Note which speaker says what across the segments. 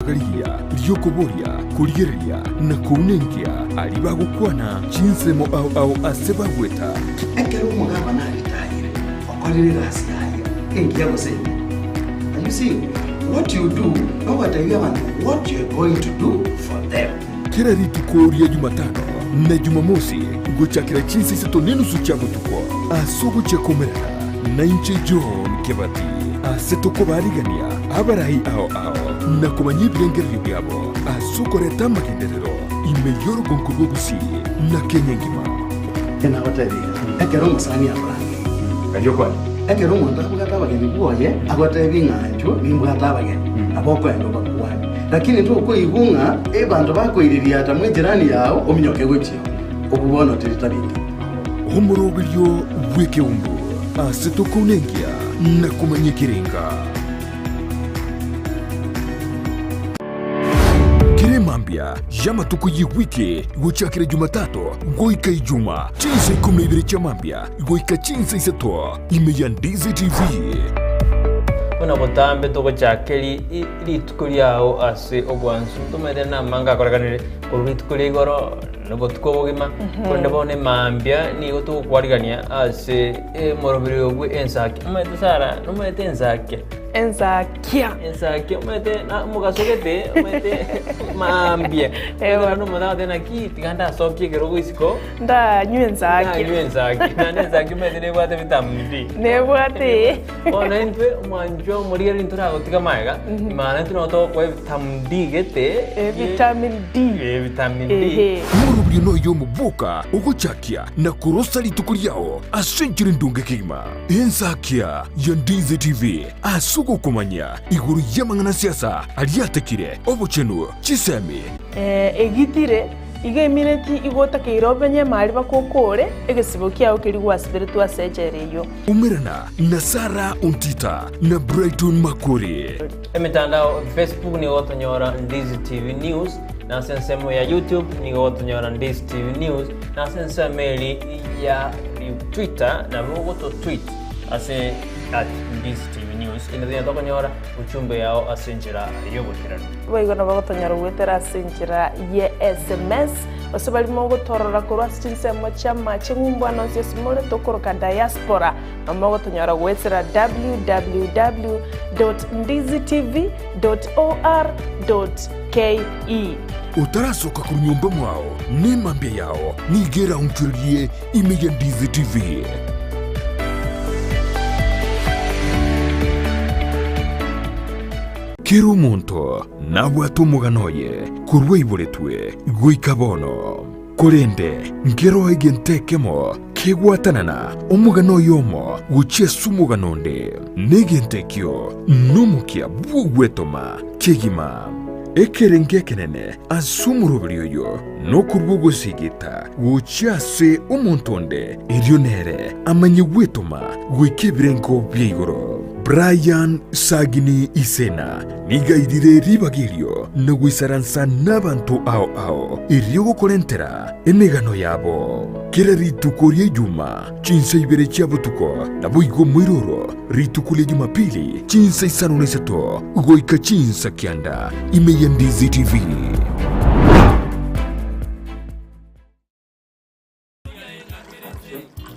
Speaker 1: Galia, Ryokoboria, Kurigeria, na Kunengia, Alibagukwana, Chinsemo au Asebaweta.
Speaker 2: Ekero mugaba na ritayire. Okolere rasi yayo. Kengia goseni. And you see, what you do, no what you want, what you're going to do for them.
Speaker 1: Kila ritukoria Jumatano na Jumamosi, guchakira chinsi setonenu suchabo tuko. Asugu chakomerera, na inche John Kebati. Asetoko barigania, abarahi ao na kumanyi birengeri byabo. Asuko reta makinderero, imeyoro gonkurgo gusi na Kenya ngima.
Speaker 2: Kena watari. Ekero musani abrangi.
Speaker 1: Kanyo kwani?
Speaker 2: Ekero muntu akugata bageni buoye, agote binganjo, bimbugata bageni. Aboko endo bakuwani. Lakini tu uko ibunga, bantu bakoiriria ata mwe jirani yao, ominyoke gwetio. Okubona teritariki.
Speaker 1: Homorobelyo weke umbu. Asetoko nengia na kumanyi kirenga. Mambia, jama tuko wiki, guchakira Jumatatu, goika Ijuma, chinsa 12 cha Mambia, goika chinsa isato, imeya Ndizi TV.
Speaker 3: Una botambe to guchakiri ritukuri yao ase ogwansu tumede na manga koraganire kuritukuri goro no tukobogima konde bone Mambia ni goto kwarigania ase morobiri ogwe Ensakia umete sara no mete Ensakia umete na mugasogete umete Mambia ewa no moda tena ki tiganda sokye gero isiko
Speaker 4: nda Ensakia
Speaker 3: na Ensakia mete ne bwate vitamini
Speaker 4: ne bwate
Speaker 3: ona entwe manjo moriya intura gotika maiga imana tuno to ko vitamin D gete vitamin D
Speaker 1: Murubiri no yo mubuka uguchakia na kurosa ritukuri yao asenjire ndunge kima Ensakia ya Ndizi TV asuko kumanya iguru yamangana siasa aliatekire obuchenu chisemi
Speaker 4: egitire iga imineti igota keirobenye mari bakokore egesibo kiao kirigwa spiritu asejereyo
Speaker 1: umirana na Sara Untita na Brightom Makori
Speaker 3: emitandao Facebook ni otonyora Ndizi TV News na sensemo ya YouTube ni otonyora Ndizi TV News na sensemeli ya Twitter na bogoto tweet ase @Ndizi TV News ina dia tokonyora uchumbe yao asenjira yobukirana
Speaker 4: boigona bagotonyora gwetera asenjira ye SMS osabali mogo torora korwa sinsemo chama chingumbwana nsiyosmole tokoroka diaspora amogo tonyora gwetera www.ndizitv.or.ke
Speaker 1: utarasoka kunyumba mwao ni Mambia yao nigera untulie imeya Ndizi TV Kero muntu nabwatu muganoye kurwe iburetwe guikabono kurende ngero egentekemo kegwatanana omugano yomo guchesu muganonde negentekyo numukia bugwetoma kegima ekerenge kenene asumurubiriyo no kurbugo sigita guchase umuntonde irionere amanyigwetoma guikebirenko byigoro Brian Sagini Isena nigaidire ribagirio nagwisaransa n'abantu ao iryo kolentera emegano yabo kera ritukorie Juma chinsa ibere cyabo tuko nabuigo mwiroro ritukulie Jumapili chinsa isano nesato ugoika chinsa kianda imeya Ndizi TV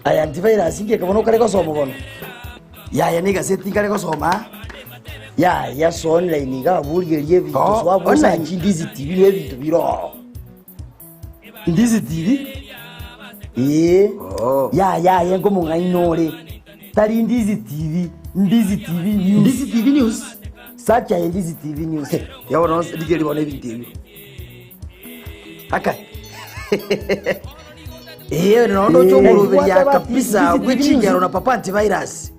Speaker 5: aya antivirus inge kabono kare ko somo bono ya ni gazeti kare ko soma ya so online ga burgerie video so abona Ndizi TV le video biro Ndizi TV ya yengo mungainore tari Ndizi TV Ndizi TV news sacha Ndizi TV news ya wono digeri bona video akai nondo chomurubiriya kabisa gwichinjaro na papa antivirus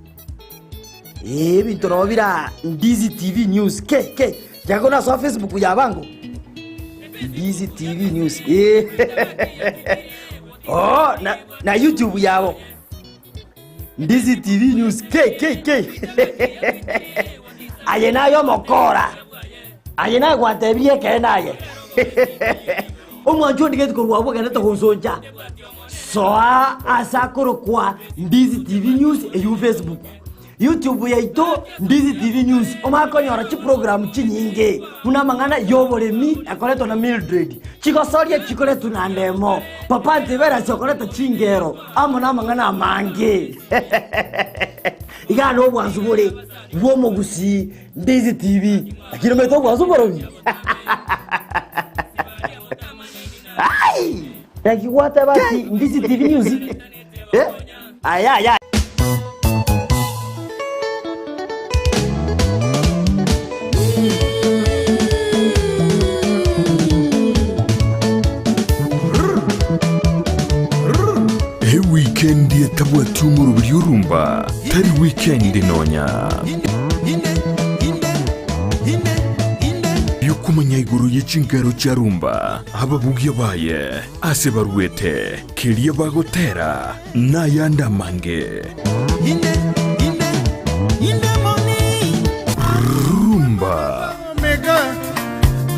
Speaker 5: bintu nobira Ndizi TV news ke jakona so Facebook yabango Ndizi TV news na YouTube yabo Ndizi TV news ke ayenayo mokora ayena gwatebie kenaye omwanjo ndigeti kurwabo kana to gonzonja soa asakoro kwa Ndizi TV news e Facebook YouTube yaito Ndizi TV News omakonyora chi program chinyinge muna mangana yoboremi akoleto na Mildred chikosoria chikoleto na ndemo papa ntebera chokoleto chingero amuna mangana mange igano obwanzu bole bwo mogusi Ndizi TV akiro meto bwanzu borobi ai takiwata basi Ndizi TV News aya
Speaker 1: weekend yatabwa tumuru byurumba tari weekend nonya yukumanya iguru y'ikingaro cyarumba ababugiye baye ase barwete kiriye bagotera nayanda mange rumba
Speaker 6: mega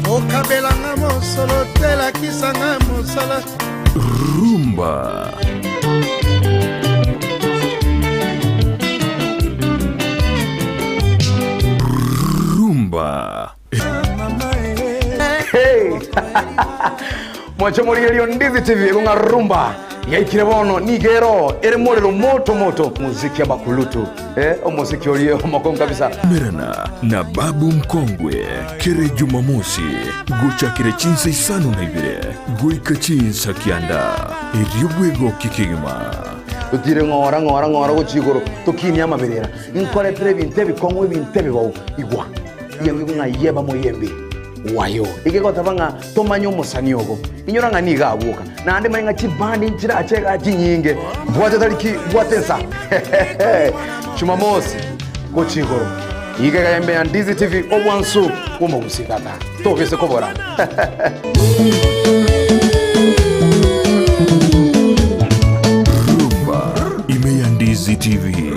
Speaker 6: okabelanga mosolo tela kisanga mosala
Speaker 1: rumba rumba
Speaker 7: hey mwacho muri elio Ndizi TV lunga rumba yaikire bono nigero ere morero moto muziki abakulutu omuziki olio makongo kabisa
Speaker 1: merana na babu mkongwe kere Jumamosi guchakire chinsa isano na ibire guika chinsa kianda eriobwego kikigima
Speaker 7: utire ngora guchigoro tukini amaberera inkore previ intebi kongwe bintebi bawo igwa yemwe ngayeba moyembe wayo igekota banga tomanyo musanyogo inyoranga niga abuka nande maringa chibandi nchira achega chinyinge bwaje tariki bwatensa Jumamosi gochigoro igega yembe ya Ndizi TV obwansu umugusikata tobese kobora
Speaker 1: rumba imeya Ndizi TV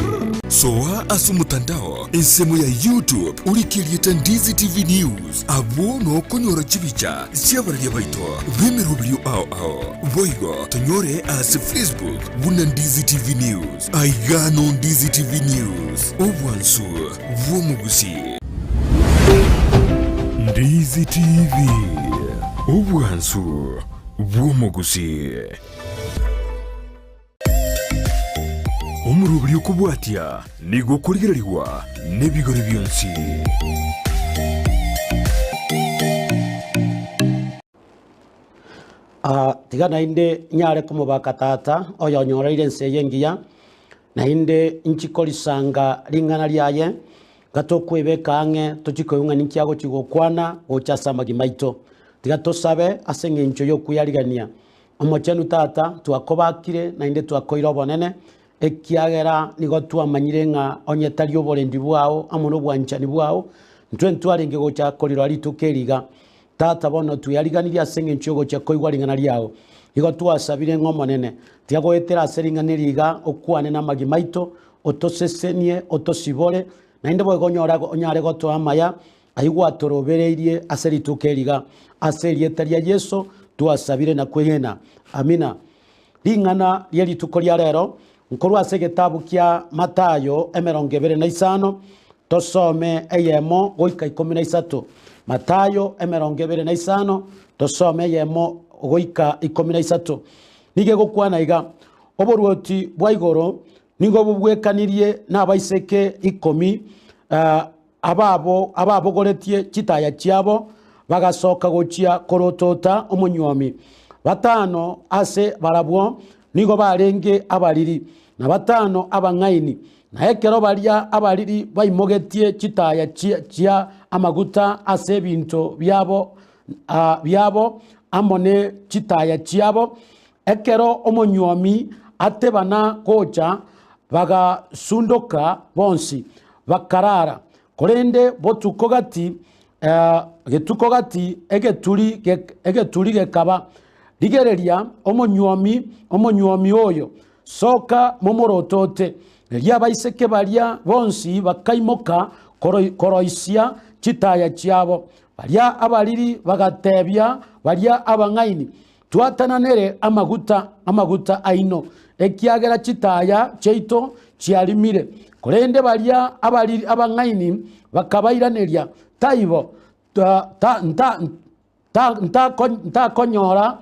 Speaker 1: soa asumutandao ensemo ya YouTube urikirieta Ndizi TV News abono konyora chibicha siabarya baito bemerubrio ao boigo tonyore as Facebook buna Ndizi TV News aigano Ndizi TV News obwansu bwomugusi Ndizi TV obwansu bwomugusi umurubiri ukubwatia nigo kurigererwa n'ebigori byonsi
Speaker 8: tigana inde nyare kumubaka tata oyo nyoreire nseyengiya na inde nchikolisanga lingana lyaye gatokwebeka ange tukikoyunga ninkiago kigokwana ochasa magimaito tiga tosabe asenge ncho yo kuyarigania omochenu tata twakobakire na inde twakoira obonene ekiagera nigo twamanyire nga onyetari oborendi bwao amono bwanchani bwao ntwe ntwarenge gocha koriro ali tukeriga tata bono tuyariganiria asenge nchogo cha koigwa lingana liao igo twasabire ngomonene tiago etera aseringa riga okwane na magimaito otosesenie otosibore na inde bwo gonyora onyare goto amaya aigwa torobereirie aseri tukeriga aseri etaria Yesu twasabire na kwegena amina lingana lieli tukoria rero nkuru ase gitabu kia Matayo 25 tosome eyemo goika 13 Matayo 25 tosome eyemo goika 13 nige gukwana iga oboruoti bwa igoro nigo bubwekanirie n'abaiseke 10 ababo goretie chitaya chiabo bagasoka gochia korotota omunyomi batano ase barabwo nigo barenge abariri na batano abangaini na ekero baria abariri baimogetie chitaya chia amaguta ase binto byabo amone chitaya chiabo ekero omonyomi atebana kocha bagasundoka bonsi bakarara korende botukogati getukogati egeturi gekaba ligereria omonyomi oyo soka momorotote eria baiseke baria bonsi bakaimoka koroisia chitaya chiabo baria abariri bagatebia baria abangaini twatananere amaguta aino ekiagera chitaya cheito chiarimire kurende baria abang'aini bakabairaneria taibo ntakonyora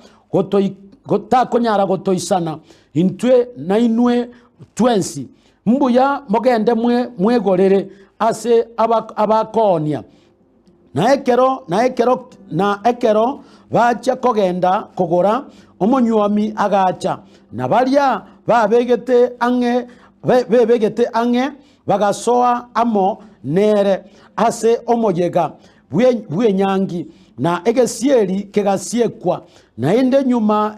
Speaker 8: gotakonyara gotoisana intwe na inwe twensi mbuya mogende mwegorere ase abakonia na ekero bacha kogenda kogora omonyuomi agacha na baria babegete ang'e bagasoa amo nere ase omoyega bwenyangi na egesieri kegasiekwa na inde nyuma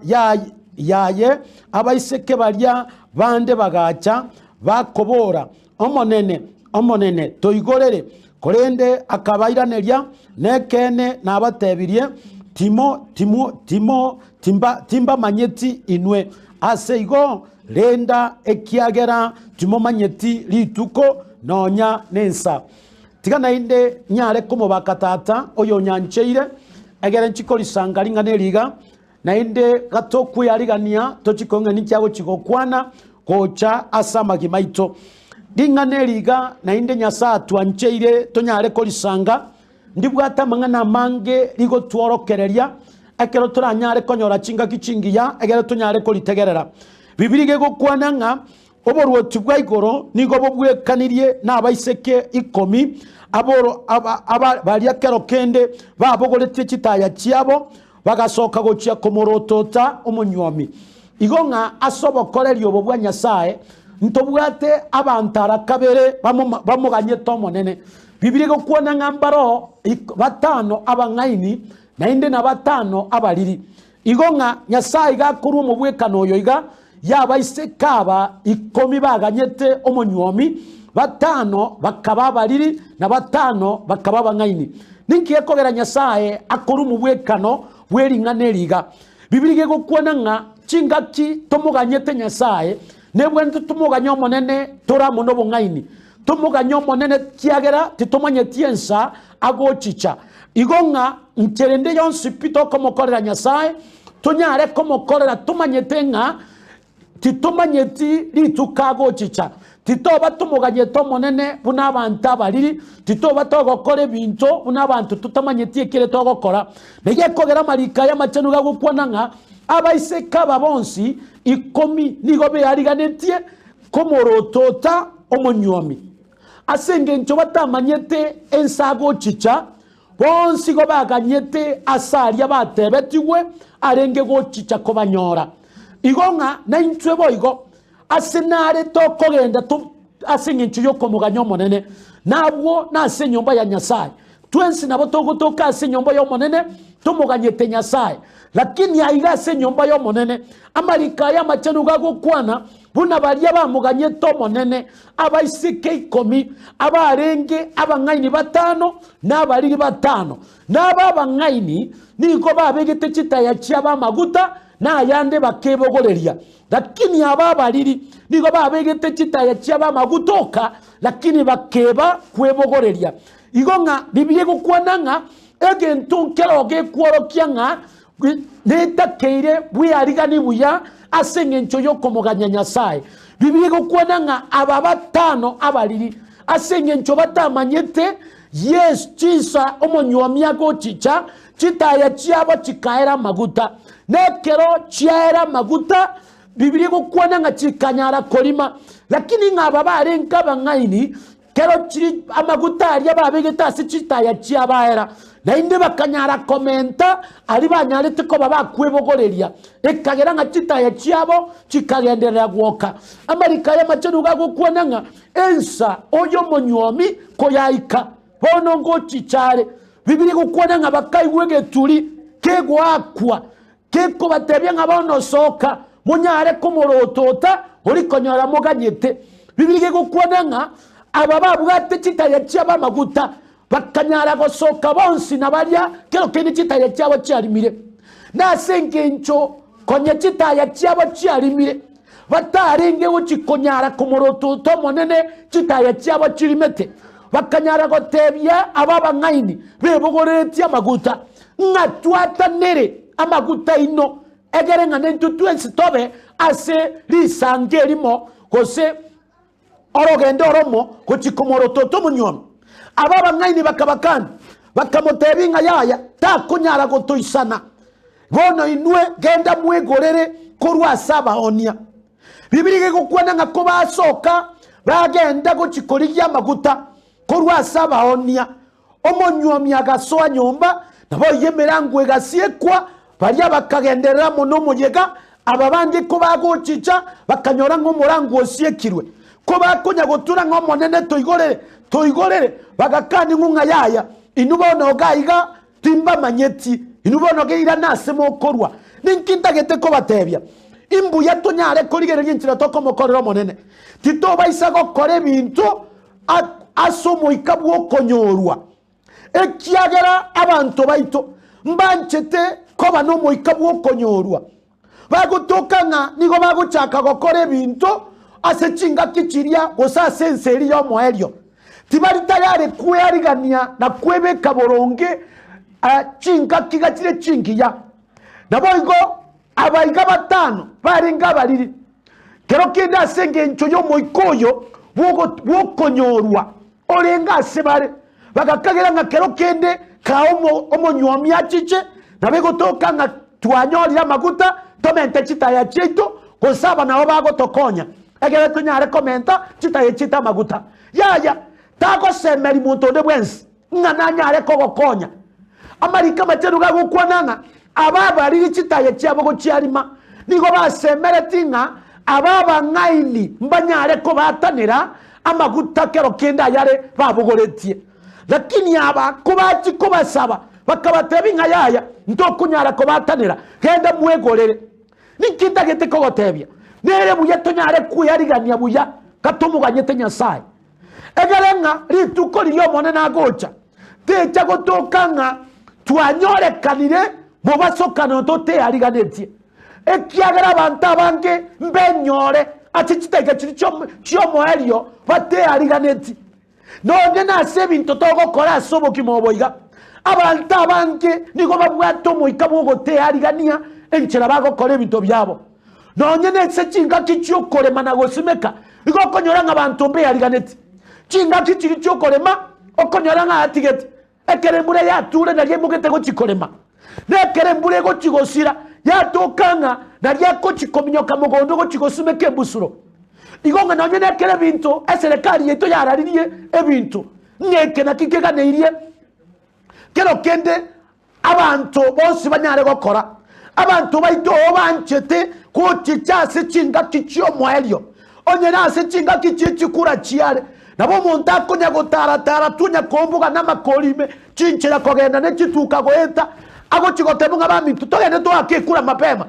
Speaker 8: yaye abaiseke baria bande bagacha bakobora omonene toigorere korende akabairaneria nekene nabatebirie timba manyeti inwe ase igo renda ekiagera timo manyeti rituko nonya nensa tigana inde nyare komo bakatata oyo nyancheire egere nchikorisanga ringaneriga na inde gato kuyarigania tochikonga nichago chigokwana kocha asamagi maito ringaneriga na inde nyasa twancheire tonyare korisanga ndibwata mangana mange rigo tworokereria ekero turanyare konyora chinga kichingiya egere tunyare koritegerera bibiri gego kwananga oborwoti bwa igoro nigo bobwekanirie nabaiseke 10 aboro baria kero kende babogorete chitaya chiabo bagasoka gochia komorotota omonyuomi igonga asobokorerio bobwa nyasaye ntobwate abantara kabere bamuganye tomonene bibiri go kwananga mbaro batano abang'aini na inde na batano abariri igonga nyasaye gakuru mu bwekano oyo iga yaba isekaba 10 baganyete omonyuomi batano bakaba bariri na batano bakaba bang'aini ninki ekogera nyasaye akuru mu bwekano bwering'aneriga bibiri gego kwananga chingaki tomuganyete nyasaye nebwe ntumuganya omonene toramo no bung'aini tumuganya omonene kiagera titumanyeti ensa agochicha igonga ncherende yonsi pito komokorera nyasaye tunyare komokorera tumanyete nga titumanyeti ritukago chicha titoba tumuganye tomonene buna abantu abariri titoba togokore binto buna abantu tutamanyeti ekire togokora nege kogera marika ya machenuga gukwananga abaiseka babonsi 10 nigo beariganetie komorotota omonyuomi asenge ncho batamanyete ensago chicha bonsi go baganyete asaria batebetiwe arenge go chicha kobanyora igonga na intwe boigo asenare tokogenda asenge ncho yokomuganya omonene nabwo nase nyomba ya nyasaye twensi nabo togotoka ase nyomba ya omonene tumuganyete nyasaye lakini aiga ase nyomba ya omonene amarika ya machenuga gukwana buna baria bamuganye tomonene abaisike 10 abarenge abang'aini 5 n'abariri 5 n'ababang'aini niko babegete chitaya chiaba maguta na yande bakebogoreria lakini ababariri niko babegete chitaya chiaba magutoka lakini bakeba kwebogoreria igonga bibiye gukwananga egento keroge kworokianga neta keire buyarigani buya asenge ncho yokomuganya nyasaye bibiri gukwananga aba 5 abariri asenge ncho batamanyete yes chisa omonyuomi agochicha chitaya chiaba chikaera maguta nekero chiera maguta bibiri gukwananga chikanyara kolima lakini ngaba barenga bang'aini kero chiri amaguta aria babegeta ase chitaya chiabaera na inde bakanyara komenta ari banyarete ko babakwebogoreria ekagera nga chitaya chiabo chikagenderera gwoka amarika ya machenuga gukwananga ensa oyo monyuomi koyaika bono ngo chichare bibiri gukwananga bakaiwege turi kegwakwa keko batebya nga bono soka munyare komorotota uri konyora muganyete bibiri gukwananga aba bwate chitaya chiaba maguta bakanyara gosoka bonsi nabaria kero kene chitaya chiabo chiarimire nasenge ncho konye chitaya chiabo chiarimire batarenge uchikonyara kumoroto tomonene chitaya chiabo chirimete bakanyara gotebya ababa ng'aini bebogoreti amaguta ngatwata nere amaguta ino egere ngane ntutuensi tobe ase lisange elimo kose orogende oromo kuchikomoro toto munyomi ababa ngaini bakabakani bakamotebinga yaya takunyara gotoisana bono inwe genda mwegorere korwa saba onia bibiri gukwana ngako basoka bagenda gochikoriya maguta korwa saba onia omonyomi agasoa nyomba nabo yemerangwe gasiekwa baria bakagenderera muno muyega ababandi ko bagochicha bakanyora ngo murango osiekirwe ko bakonya gotura ngo monene toigorere bagakani ngunga yaya inubono gaiga timba manyeti inubono geira nasemo korwa ninkindagete ko batebya imbu yatonyare korigere ginchira toko mokorero monene tito baisa gokore bintu asomo ikabwo konyorwa ekiagera abantu baito mbanchete koba no moikabwo konyorwa bagutokanga nigo baguchaka gokore bintu asechinga kichiria gosa senseri yo moelio tibari tayari kuyarigania na kwebeka boronge chinga kigachire chingiya naboigo abaiga batano baringa bariri kero kenda senge ncho yo moikoyo wokonyorwa orenga sebare bagakagera nga kero kende ka omonyomi achiche nabegotoka nga twanyorira maguta tomente chitaya cheito kosaba nabo bagotokonya egere tunyare komenta chitaye chita maguta yaya tako semeri muntu de bwensi ngana nyare ko gokonya amarika materuga gukwananga ababa riri chitaye cyabo go cyarima nigo basemere tinga ababa ngaini mbanyare ko batanira amaguta kero kenda yare babugoretie lakini aba ko bachi ko basaba bakabatebinga yaya ntokunyara ko batanira genda mwegorere nikinda gete ko gotebya nere buya tonyare kuyarigania buya katumuganyete nyasaye egarenga rituko liyo monena gocha techa gotokanga twanyore kanire mubasokano tote ariganetie ekiagera abantu abange mbenyore achichiteke chyo moelio bate ariganeti none na sebinto togo kora sobo kimoboiga abantu abange nigo babwato moikabo gote arigania enchera bago kore binto byabo nonye nese chinga kichyo korema na gosimeka nigo konyoranga abantu mbe ariganeti chinga kichiri cyo korema okonyoranga atigeti ekerembure ya ture na yemugete go chikorema nekerembure go chigosira ya tokanga na yako chikominyoka mugondo go chigosumeke busuro igonga nonye nekere bintu eserekari yeto yararirie ebintu ngeke na kikega neirie kero kende abantu bose banyare gokora abantu baito banchete ko chichase chinga kichyo moelio onye nase chinga kichikura chiare nabo monta konya gotara tunya kombuga namakolime chinchira kogenda nechituka goeta ago chigotebunga bamintu togende to akekura mapema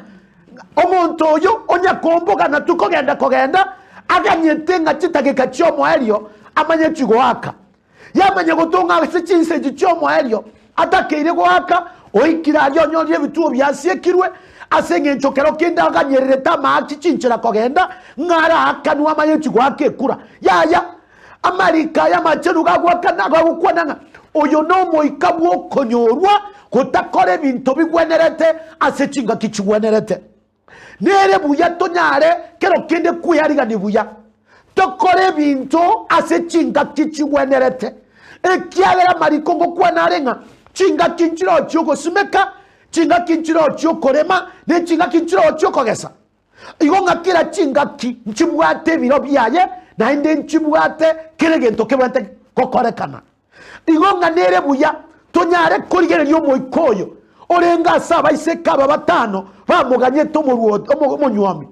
Speaker 8: omuntu oyo onya kombuga na tukogenda aganyetenga chitageka chyomo elio amanye chigoaka yamanye gutunga sechinse chyomo elio atakeire goaka oikira yonyorie bituo byasiekirwe asenge nchokero kenda aganyerere tama chichinchira kogenda ngara akanwa amanye chigoaka ekura yaya amarika yamacheruga gwakana gwakwananga oyo no moikabwo konyorwa kutakore bintu bigwenerete asechinga kichigwenerete nere buya tonyare kero kende kuyariga ni buya tokore bintu asechinga kichigwenerete ekiagera mariko ngo kwanarenga chinga kinchiro cyoko simeka chinga kinchiro cyokorema ne chinga kinchiro cyokogesa igonga kira chinga ki nchibwate biro byaye na inde nchibwate kiregento kebante kokorekana igonga nere buya tonyare korigere lyo moikoyo orenga saba iseka batano bamuganye tomuruo omonywami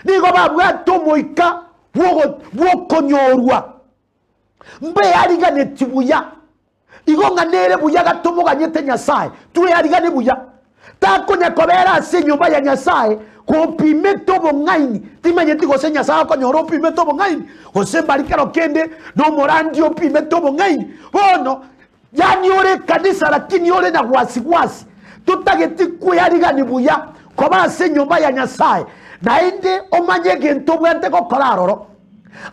Speaker 8: nigo babwa tomoika wokonyorwa mbe yarigane tibuya igonga nere buya gatomuganye te nyasaye tuwe yarigane buya takonya kobera senyumba ya nyasaye ko pimeto bongaini timanye tigo se nyasaye konyoro pimeto bongaini ose barikaro kende no morandi o pimeto bongaini bono yani ore kanisa lakini ore na wasiwasi tutageti kuyarigani buya ko base nyumba ya nyasaye na inde omanye gento bwente ko koraroro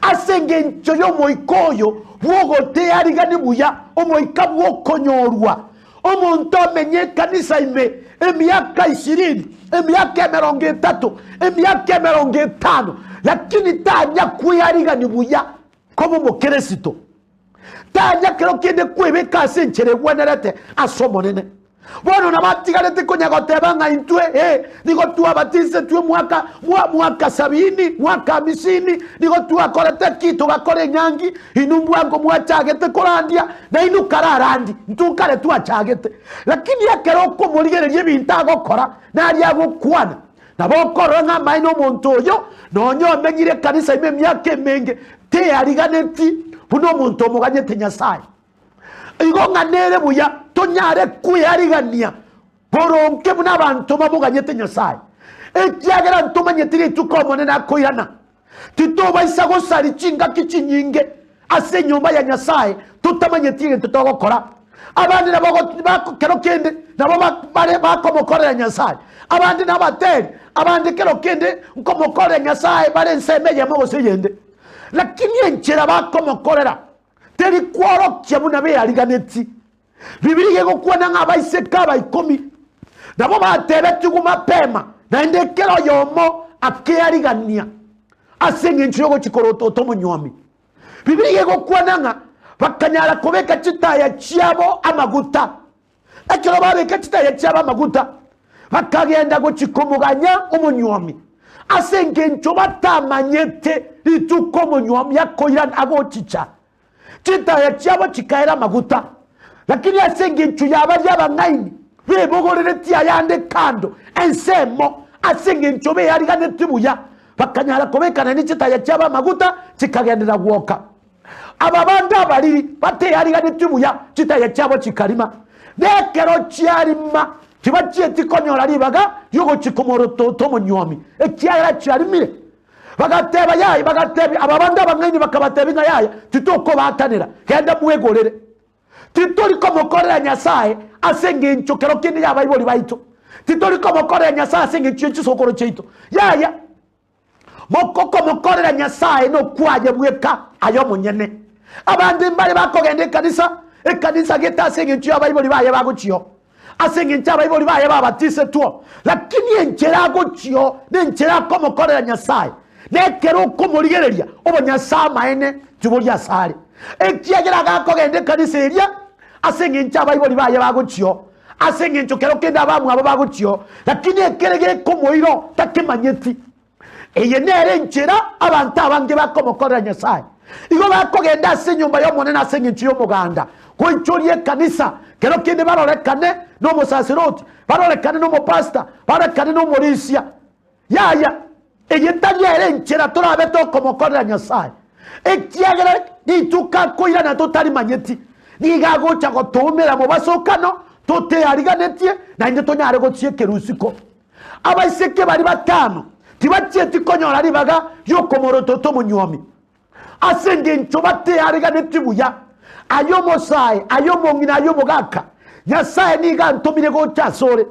Speaker 8: asenge ncho yo moikoyo wogote yarigani buya omoikabwo konyorwa omuntu amenye kanisa ime emyaka 20 emyaka 30 emyaka 50 lakini tanya kwiyarigani buya komo mukeresito tanya kero kende kwebeka asenchere gwenerete asomonene bono nabatigarete konyagoteba nga intwe nigo twabatise twe mwaka 70 mwaka 50 nigo twakorete kitu gakore nyangi inumbwango mwachagete korandia na inukararandi ntukare twachagete lakini yakero ko murigererie bintago kora nari agukwana nabokoro nga maino muntu oyo nonyo menyire kanisa ime myake menge te ariganeti buno muntu omuganyete Nyasaye igo nganere buya tonyare kuyarigania boronke buna abantu babuganyete Nyasaye ekyagera ntumanyetire tukomone nakoyana titobaisa gosari chinga kichinyinge ase nyumba ya Nyasaye tutamanyetire tutogokora abandi nabo bakero kende nabo bare bakomokorera Nyasaye abandi nabateri abandi kero kende nkomokorera Nyasaye bare nsemeye mogose yende lakini enchera bakomokorera teri kworo kyabuna be yaliganeti bibiri yego kuona ngabaise kaba 10 nabo batebe tuguma pema na ndekero yomo akeyaligania asenge nchiyogo chikoroto tomunyomi bibiri yego kuona nga bakanyara kubeka chitaya cyabo amaguta ekero babeka chitaya cyabo amaguta bakagenda go chikomuganya umunyomi asenge ncho batamanyete itukomunyomi yakoyira ago chicha chitaya cyabo chikaira maguta lakini asenge nchu yaba ngaini bebogorere tia yande kando ensemo asenge nchu be yari ganeti buya bakanyara kubekana ni chitaya cyaba maguta chikagendera gwoka ababanda bariri bate yari ganeti buya chitaya cyabo chikarima nekero cyarima kibaciye tikonyora ribaga yogo chikomoro toto munyomi ekyara cyarimire bagateba yayi bagateba ababanda bangeni bakabateba inga yaya titoko batanira kenda muwegorere titori komokorera Nyasaye asenge nchokero kindi yabayiboli bayito titori komokorera Nyasaye asenge nchokoro cheito yaya mokoko mokorera Nyasaye no kwaje bweka ayo munyene abandi mbale bakogende kanisa geta asenge nchyo yabayiboli baye baguchiyo asenge nchyo yabayiboli baye babatise tuo lakini enchera gochiyo nenchera komokorera Nyasaye nekero kumurigereria obo Nyasaye maene tuburya sare ekyagera gakogende kanisa eria asenge nchyo bayiboli baye baguchiyo asenge nchyo kero kenda abamu abo baguchiyo lakini ekerege komoiro takemanyeti eye nere nchera abantu abange bakomokorera Nyasaye igo bakogenda ase nyumba yo monene asenge nchyo muganda ko nchorie kanisa kero kende barorekane no musasiroti barorekane no mupasta barorekane no morisia yaya eye tanyere nchera torabe to komokorera Nyasaye ekyagera nituka koira na totari manyeti nigago chago tomera mu basokano tote ariganetie na inde tonyare go tsiekerusiko abaiseke bari batano tibatie tikonyora ribaga yokomoro toto munyomi asenge ncho bate ariganeti buya ayo Mosaye ayo mongina ayo mogaka Nyasaye niga ntomire go chasore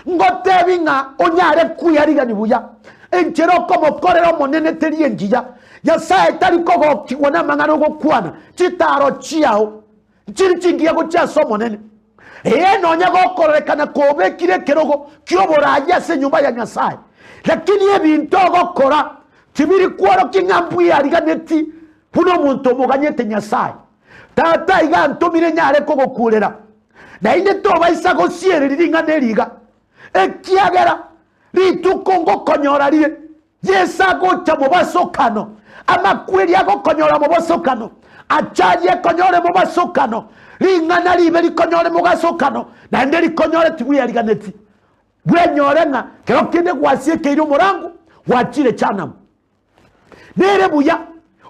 Speaker 8: ngotebinga onyare kuyarigani buya enchero komokorero monene teriengiya Nyasaye tari kogo kigona mangano go kwana chitaro chiao chiri chingiya go chaso monene nonya go korekana kobe kire kerogo kyoboraje se nyumba ya Nyasaye lakini ebintu gokora kibiri kwaro kingambu yariganeti puno muntu muganyete Nyasaye tata iga ntomire nyare kogo kurera na inde to baisa go siere riringa neriga ekiagera ritukongo konyora rie yesa go chamo basokano amakweri ago konyora mu basokano achaje konyore mu basokano ringana liberi konyore mu basokano na nderi konyore tibu yariganeti bwenyorenga kero kinde kwasie keiro murangu wachire chana nere buya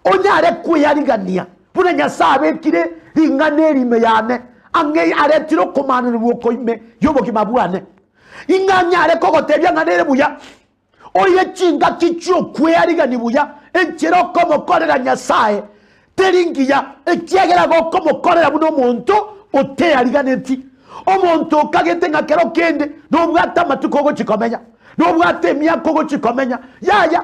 Speaker 8: onyare kuyarigania buna Nyasaye kire ringana erime yane ange aretiro komana nuko ime yoboki mabwane inganyare kogotebya nganere buya oye chinga kicho kweyarigani buya enchero komokorera Nyasaye teringiya ekyagera go komokorera buno muntu oteyariganeti omuntu kagete ngakero kende nobwata matuko go chikomenya nobwata emyaka go chikomenya yaya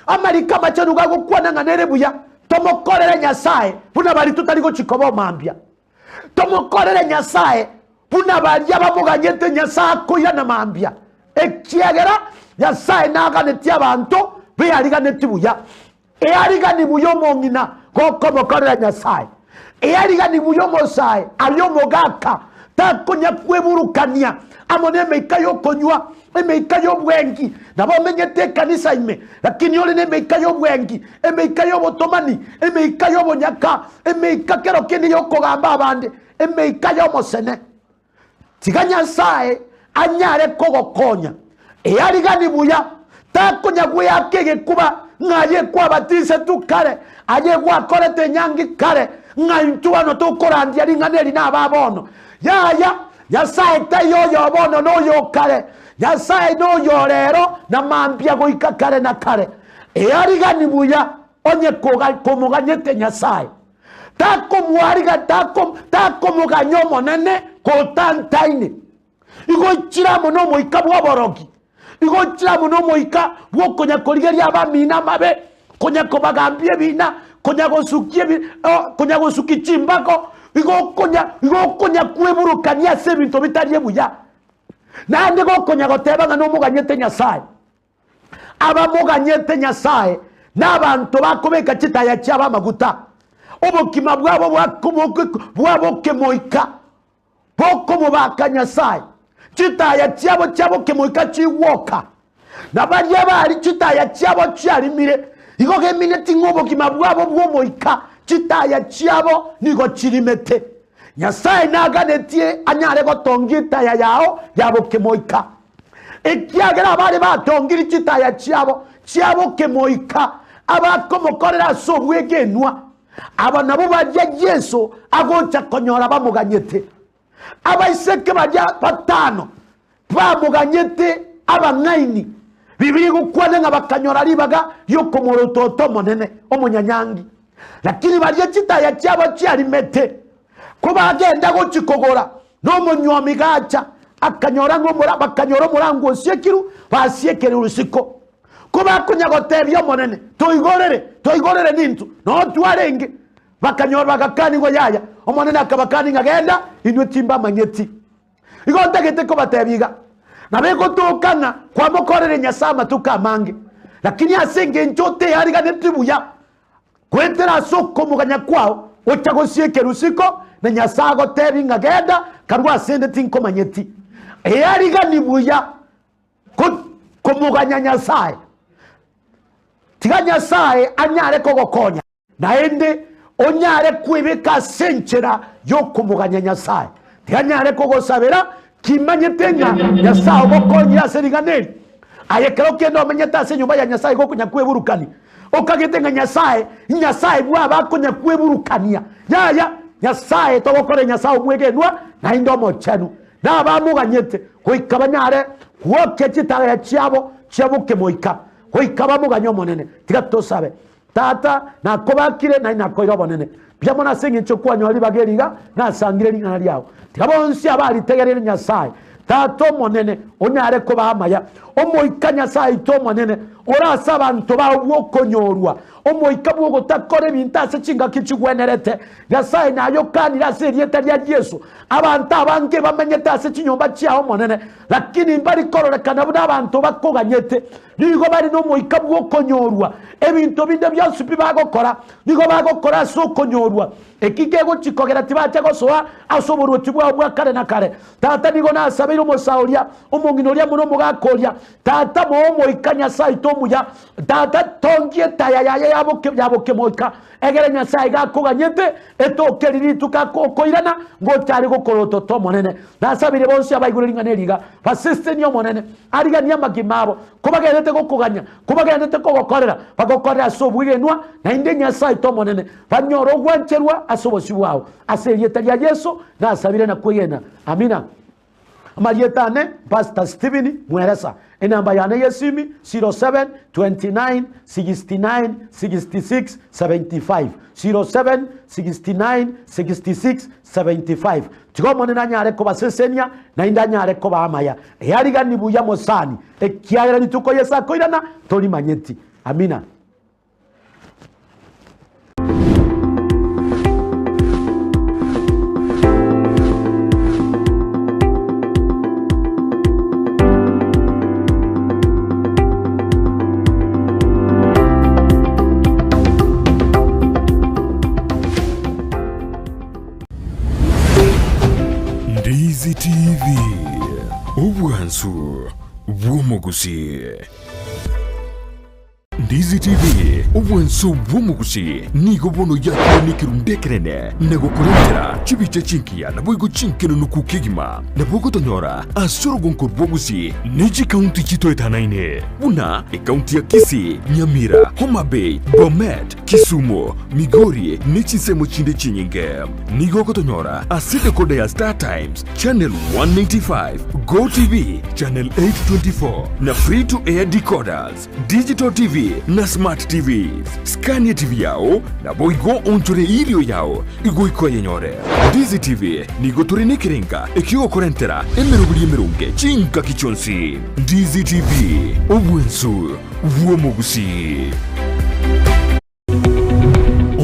Speaker 8: amarika machanu gago kwana nganere buya tomokorera Nyasaye buna bari tutari go chikobo mambya tomokorera Nyasaye buna bari abamuganyete Nyasaye koyana mambya ekiagera Nyasaye naganeti abantu beyariganeti buya eyarigani buyo mongina gokomokorera Nyasaye eyarigani buyo mosaye ayomogaka takonya kweburukania amone meika yo konywa emeika yo bwengi nabo menyete kanisa ime lakini ole ne meika yo bwengi emeika yo botomani emeika yo bonyaka emeika kero kindi yo kogamba abande emeika yo mosene tiganya Nyasaye anyare kogokonya eyarigani buya takonya gweyakege kuba ngaye kwa batise tukare aye kwa korete nyangi kare ngaintuwa no tukorandia ringaneri na babono ya Nyasaye tayoyo bono no yo kare Nyasaye no yo rero na mambia goika kare na kare eyarigani buya onye komuganyete Nyasaye takomwariga takomuganyo monene kotantaine igochira mono moika bwaborogi igochira mono moika bwokonya korigeria abamina mabe konya kobagambie bina konya gosuki chimbako igokonya kweburukania se bintu bitarie buya nande gokonya gotebanga no muganyete Nyasaye abamuganyete Nyasaye n'abantu bakubeka kitaya cyaba maguta obukima bwabo bwaboke moika boko mubaka Nyasaye kitaya cyabo kemoika chiwoka nabarya bari kitaya cyabo cyarimire igoge mineti ngobukima bwabo bwomoika kitaya cyabo nigo kirimete Nyasaye naganetie anyare gotongita yao yaboke moika ekiagera bari batongiri kitaya cyabo kemoika abakomokorera sobwegenwa aba nabo bajya Yesu agocha konyora bamuganyete abaiseke bajya batano bamuganyete abangaini bibiri gukwana ngabakanyora ribaga yuko morototo monene omunyanyangi lakini bajya kitaya cyabo cyarimete kuba agenda gukikogora no munywa gacha akanyora ngomura bakanyora murango siekiru basiekere urusiko kuba kunyagotebyo monene toigorere nintu no twarenge bakanyora bagakani ngo yaya omonene akabakani ngagenda inyo timba manyeti igotegete ko batebiga nabeko tokana kwa mokorere Nyasama tukamange lakini asenge njote yariga netibuya kwetera soko muganya kwao ochagosie rusiko na Nyasago tebi ngagenda karwa sende tinko manyeti yariga nibuya kumuganya Nyasaye tiga Nyasaye anyare kogokonya naende onyare kwibika senchera yo kumuganya Nyasaye tiga nyare kogosabera kimanyetenga Nyasaye gokonyira seriganeri ayekero kendo menyeta se nyumba ya Nyasaye gokunya kweburukani okagetenga Nyasaye bwa bakonya kweburukania ya Nyasaye togokore Nyasaye bwegenwa na indomo chanu na bamuganyete koikabanyare woke kitaya cyabo kemoika koikaba muganyo monene tiga tosabe tata na kobakire na inakoira bonene byamona sengi cyo kwanyori bageriga na sangire ringana lyao tiga bonsi abali tegerere Nyasaye tato monene onyare ko bahamaya omoika Nyasaye to monene orasa abantu bawo konyorwa omoika bwo gotakore bintase cinga kicigwenerete Nyasaye nayo kandi raserieta lya Yesu abantu abange bamenyeta se cinyomba cyaho monene lakini mbari kororekana buda abantu bakoganyete nigo bari no moika bwo konyorwa ebintu binde byose bibagokora nigo bagokora so konyorwa ekigego cikogera tibacha gosoa asoboro tibwa bwa kare na kare tata nigo nasabira umusaulia umunginoria muno mugakoria tata moika Nyasaye to muya tata tongie taya yaboke moika egere Nyasaye gakoganyete etokeriri tukakokoirana ngo cyari gokoroto to monene nasabire bonse abayigurira neriga basiste niyo monene ariga nyamagimabo kubagendete gokoganya kubagendete kogokorera bagokorera sobwigenwa na inde Nyasaye to monene banyoro gwancherwa asobosi wao aserieta lya Yesu nasabire na kuyena amina Marietane Pastor Steven Mweresa enamba yane yesimi 07 29 69 66 75 07 69 66 75 tigomone na nyare ko basesenia na inda nyare ko baamaya yariga nibuya mosani ekiara nituko Yesa koirana toli manyeti amina.
Speaker 1: obwansu bw'omugusi. Ndizi TV obwansu bw'omugusi nigo bono yakubonekerwa ndekerene nagokurentera chibicha chinkiya naboigo chinkeno nukukigima nabogotonyora asorogonko bwogusi nechi kaunti chitoetanaine buna ekaunti ya Kisii, Nyamira, Homa Bay, Bomet, Kisumu, Migori nechisemo chinde chinyinge nigo gotonyora asite koda ya Star Times Channel 195, Go TV Channel 824 na free to air decoders, Digital TV na Smart TVs. Scania TV yao na boigo onchore ilio yao igo iko yenyore. Ndizi TV nigo turine kirenga ekigo korentera emerubuli emerunge chinka kichonsi. Ndizi TV obwensu bw'omugusi.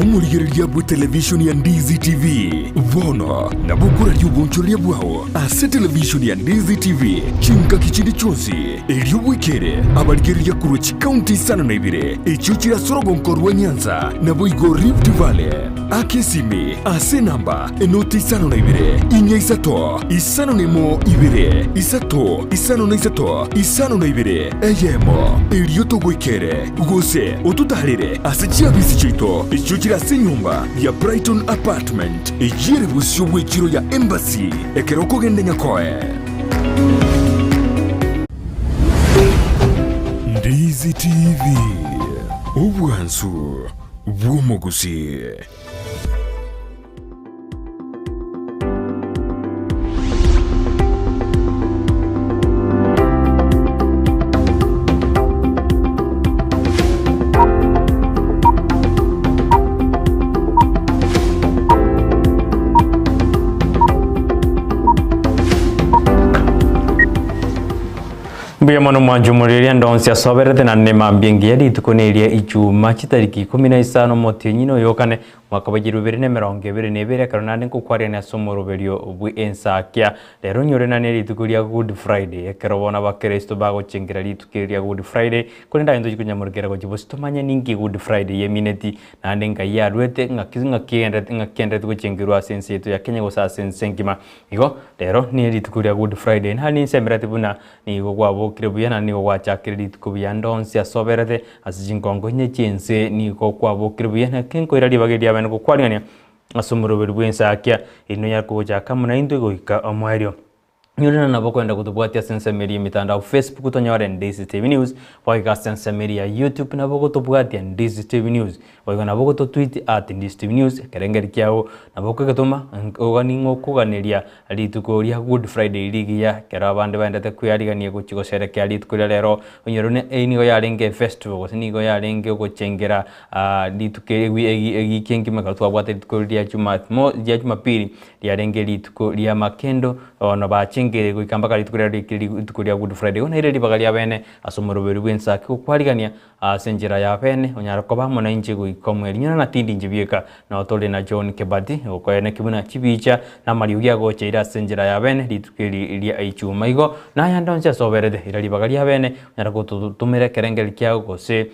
Speaker 1: Omurigereria bwa television ya Ndizi TV bono na bukura ry'ubunchoria bwao ase television ya Ndizi TV chinka kichindi chonsi elio bwikere abarigereria kuro chikaunti sana na ibire echo chira sorogonko rwa Nyanza na boigo Rift Valley akesimi ase namba enoti sana na ibire inya isato isano nemo ibire isato isano na isato isano na ibire eyemo elio togwikere gose otutalire ase chiabisi chito echo chira senyumba ya Brighton apartment ejire busyo bw'ekiro ya embassy ekeroko gende nyakoe. Ndizi TV obwansu bw'omugusi.
Speaker 3: Mbuya mono mwanjumuliria ndonsi asoberete na nema mbiengi yari tukoneria ichuma chitariki 15 motinyino yokane mwaka wa 2022 karonane kukwaria na somo roberio bwi Ensakia lero nyore na neri tukuria Good Friday ekerobona bakristo bago chengira litukiria Good Friday kunenda ndo jikunyamurikira ko jibositomanya ningi Good Friday yemineti na ndenga yarwete ngakende tukuchengirwa sense yetu ya Kenya gosa sense ngima igo lero neri tukuria Good Friday hani semerati buna ni gwa kirebuya na nigo gwachakiriri tukubiya ndonsi asoberete asijingongo nyechense nigo kwa kirebuya na kenko irali bageria bana kukwariania asumurubiri bw'Ensakia ino yakuja muna indo goika omwerio nyurina nabo kwenda kutubwatia sense media mitandao Facebook tonyore Ndizi TV News waika sense media YouTube nabo kutubwatia Ndizi TV News waika nabo kututweet @Ndizi TV News kerengeri kyao nabo kwetuma oganingo kuganiria alitukoria Good Friday ligi ya kera bande bandete kuyarigania kuchiko sherekea alitukoria lero onyorone enigo yarenge festival gosinigo yarenge guchengera litukeri egi kengi makatwa bwate litukoria Jumapili yarenge litukoria makendo ono bachi ngere goikamba kali tukuria Good Friday ona ire libagalia bene asomoroberi bw'Ensakia kukwarigania senjera ya bene onyarako bamona inje goikomweri nyona na tindi njibieka na otole na John Kebati okoene kibuna chibicha na mariugia gocheira senjera ya bene litukiri ilia ichuma igo na yandonse soberede ire libagalia bene onyarako tumire kerengeri kyao gose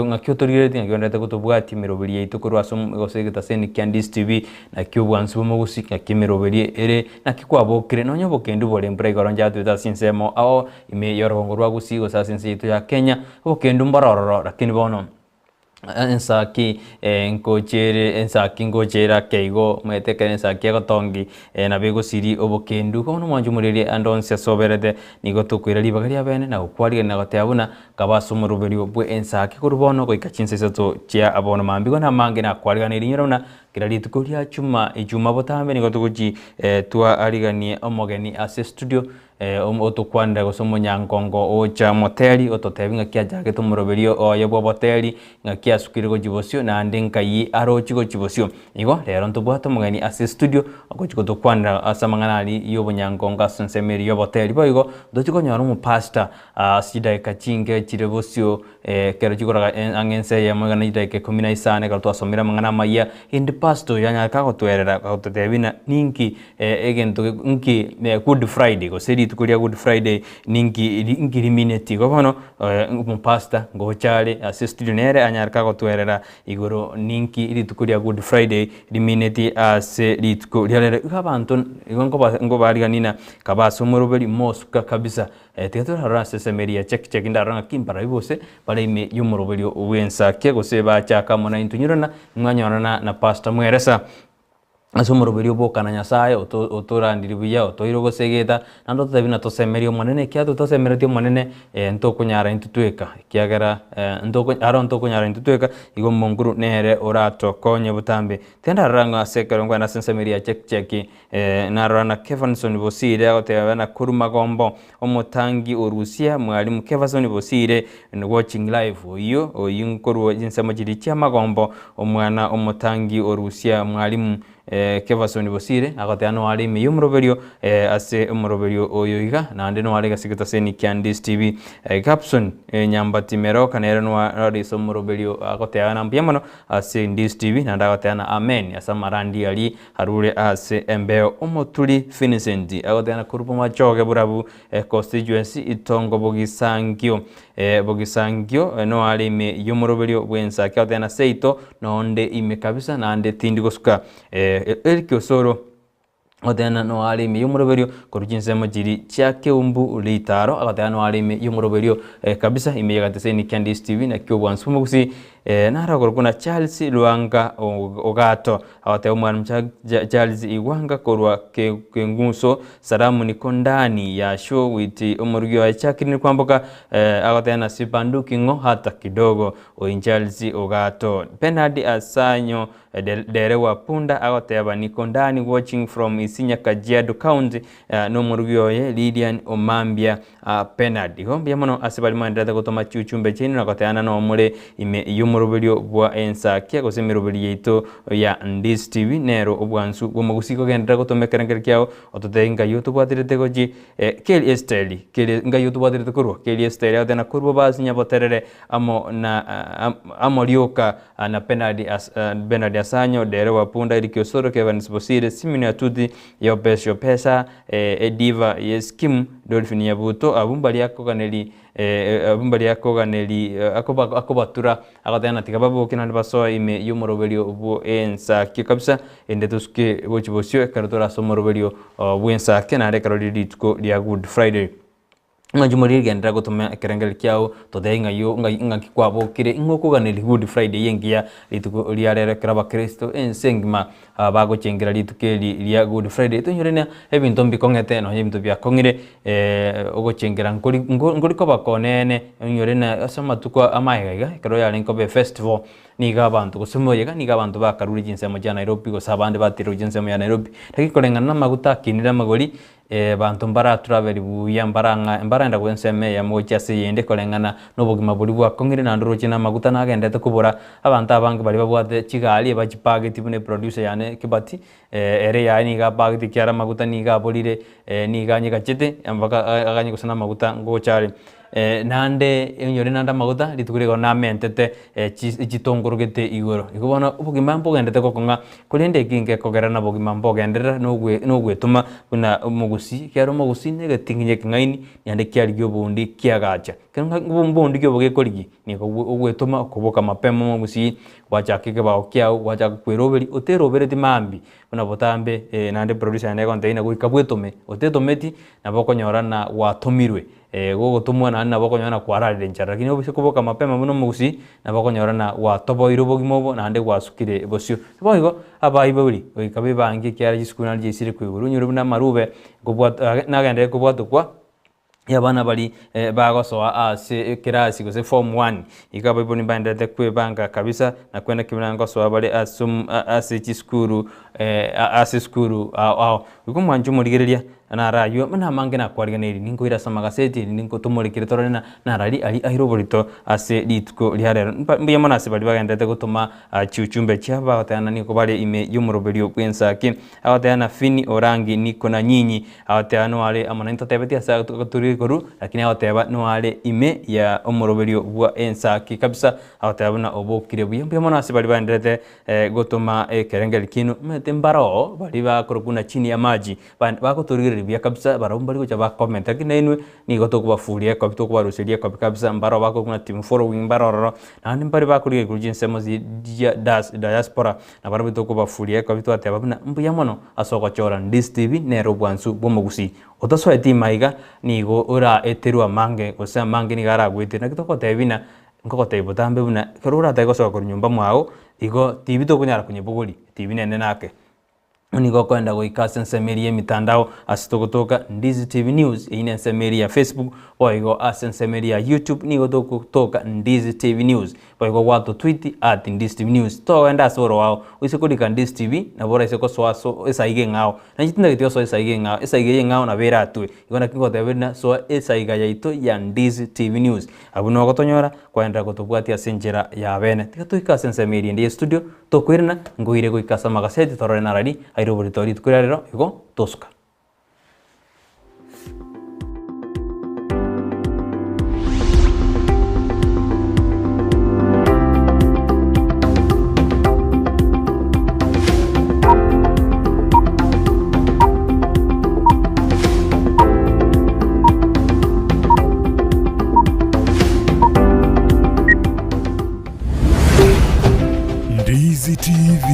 Speaker 3: ngakyo torire ngionete kutubwati miroberi itukurwa gose gitaseni Ndizi TV na kyobwansu bumugusika kimiroberi ere na kikwabokire no nyobo kendu bole mbrai goronja tuta sinsemo ao ime yorongo rwa gusigo sa sinsi itu ya Kenya bo kendu mbarororo lakini bono Ensaki Ensaki ngojera keigo mweteke Ensakia gotongi na bego siri obokendu kono mwanjumuriri andonse soberede nigo tukwira libagaria bene na ukwari na goteabuna kabasumuruberi bw'Ensakia kurubono goikachinse seto chia abono mambigo na mange na kwari na irinyona kirali tukuria ijuma botambe nigo tukuji tua ariganie omogeni ase studio otukwanda gosomo nyangongo ocha moteli ototebinga kia jage tumuroberio oyebwa boteli ngakia sukirego jibosio na ndenka yi arochigo jibosio igo rero ntubwato mugani ase studio okochiko tukwanda asamanganali yobo nyangongo asensemeri yobo boteli boigo dochiko nyaro mu pastor sida kachinge chirebosio kero chikoraga angense ya mugana ida ke 15 ka twasomera mangana maya indi pastor yanyaka gotwerera gototebina ninki egento nki Good Friday goseri tukuria Good Friday ninki eliminate go bono mu pastor ngochare assistant nere anyaka gotwerera igoro ninki litukuria Good Friday eliminate ase lituko liare abantu ngo bariganina kabaso morobeli mosuka kabisa teatura rasa semeria check ndaranga kimpara ibose bale ime yumorobeli Ensakia goseba chaka mona intunyurana mwanyona na pastor mweresa asomorobeli obokana nyasaye otorandiri buya otoiro gosegeta nando tutabina tosemerio monene kiatu tosemeretio monene ntokunyara intutweka kiagera ntokunyara intutweka igo monguru nere orato konye butambe tenda ranga sekero ngwana sensemeria check narana Kevanson bosire agotebana kuruma gombo omotangi orusia mwalimu Kevanson bosire watching live oyo oyinkoru jinsemo jiri chamagombo omwana omotangi orusia mwalimu Kevanson bosire agoteano wali mi yumroberio ase umroberio oyoiga nande no wali gasigita seni Ndizi TV caption nyambati mero kanera no wali somroberio agoteana mpiamono ase Ndizi TV nanda agoteana amen asamarandi ali harure ase embeo omotuli Vincent agoteana kurupo machoge burabu constituency itongo bogisangio no wali mi yumroberio Ensakia agoteana seito nonde ime kabisa nande tindi gosuka Elkio soro Oteana no alimi yumroberio korujinsemo jiri chake umbu litaro agatano alimi yumroberio kabisa imeyega teseni Ndizi TV na kyo bwansumo gusi nara korukuna Charles Luanga ogato awate umwana Charles Iwanga korwa kenguso salamu niko ndani ya show with umurugio wa chakiri kwamboka agatana sipanduki ngo hata kidogo Charles ogato Bernard Asanyo derewa punda agateba niko ndani watching from Isinya Kajiado County no murugio ye Lydian Omambia Bernard hombia mono asibali mandata gotoma chuchumbe chini na agatana no mure ime yumurubelio bwa Ensakia gosemirubeli yeito ya Ndizi TV nero obwansu gomagusiko gendera gotomekerengere kyao ototenga YouTube watirete goji Kelly Esteli Kelly nga YouTube watirete kurwa Kelly Esteli atena kurwa basinya boterere amorioka na Bernard Asanyo dere wa punda Elkio soro Kevin Bosire simini atudi yo pesa ediva yeskim Dolphin yabuto abumbali yako kaneli akobatura agatana tikababo kinande basoa ime yumorobelio bu Ensakia kabisa endetuske bochibosio karotora somorobelio bu Ensakia na rekarodi tuko dia Good Friday ngajumuri gendera gotuma kerengel kyao todenga yo ngakikwabo kire ingoko ganeli Good Friday yengia lituko liarere kraba Kristo ensengma bago chengera litukeli lia Good Friday tunyorena ebinto mbikongete no ebinto bya kongire ogo chengera ngori ko bakonene nyorena asama tukwa amaiga kero ya lenko be festival niga abantu gosomoyega niga abantu bakaruri jinsemo ya Nairobi go sabande batiro jinsemo ya Nairobi takikolengana na maguta kinira magori bantu mbara travel buya mbaranda gwenseme ya mochase yende kolengana nobogima buri bwa kongire na ndoro china maguta nagende tukubura abantu abange bali babwate chigali bachipage tibune producer yane kibati ere yani ga bagiti kyara maguta niga bolire niga nyika chete ambaka aganye kusana maguta ngochare nande enyore nanda maguta litukure na mentete chitongorogete igoro ikubona ubugima mbogendete kokonga kulende kinge kogerana bugima mbogendera nogwe tuma kuna mugusi kyaro mugusi negatinginye kingaini yande kyari gyobundi kyagacha kanga ngumbundi gyoboge koligi niko ugwetuma kuboka mapema mugusi wachakike bawo kyao wachaka kweroberi oterobere timambi una botambe nande producer ne container kuikabwetome otetometi nabokonyora na watomirwe gogo tumwana na bakonyana kwararire nchara kini obise kuboka mapema muno mugusi na bakonyora na watoboiro bogimobo nande gwasukire bosio boigo abaibuli oikabe bangi kyara giskuna gisire kwiburu nyuru na marube gobwa nagende kubwatukwa yabana bali bagosoa ase kirasi gose form 1 ikaba iboni bandete kwebanga kabisa na kwenda kimango so bali ase chiskuru ase skuru uko mwanju murigereria na rayo mana mange na kwariganiri ninko ira samagaseti ninko tumurikire torena na rari ari ahiroborito ase litko liharero mbiya mana se bali bagandete gutuma chiuchumbe chaba otana niko bali ime yumuroberio kwensaki awatana fini orangi niko na nyinyi awatana wale amana intotebeti asa turi koru lakini awateba no wale ime ya umuroberio bwa Ensaki kabisa awateba na obokire mbiya mana se bali bagandete gutuma kerengeli kinu metembaro bali bakorokuna chini ya maji bako turigiribia kabisa baromba liko chaba comment lakini enwe ni goto kubafuria kwa bito kubaruseria kwa kabisa mbaro bako kuna team following baroro na nimbari bako lige kujinse zi diaspora na baro bito kubafuria kwa bito ateba na mbuya mono asoko chora Ndizi TV nero bwansu bomogusi otaso eti maiga ni go ora eterwa mange osa mange ni gara gwite na kitoko tebina ngoko tebo tambe buna karura tego soko nyumba mwao igo TV to kunyara kunyebuguli TV nene nake Nigo kwenda kuikasa nsemeri ya mitandao asitokotoka Ndizi TV News ine nsemeri ya Facebook oigo nsemeri ya YouTube nigo tokotoka Ndizi TV News oigo watu tweet @Ndizi TV News to enda soro wao usikulika Ndizi TV na bora iseko so esaige ngao na jitinda kitio so esaige ngao na vera atwe igona kingo tebena so esaiga yaito ya Ndizi TV News abuno gotonyora kwenda kutubwatia senjera ya bene tikatuika nsemeri ndi studio tokwirna ngoire kuikasa magaseti torena radi aerobortori tukurarero igo toska
Speaker 1: Ndizi TV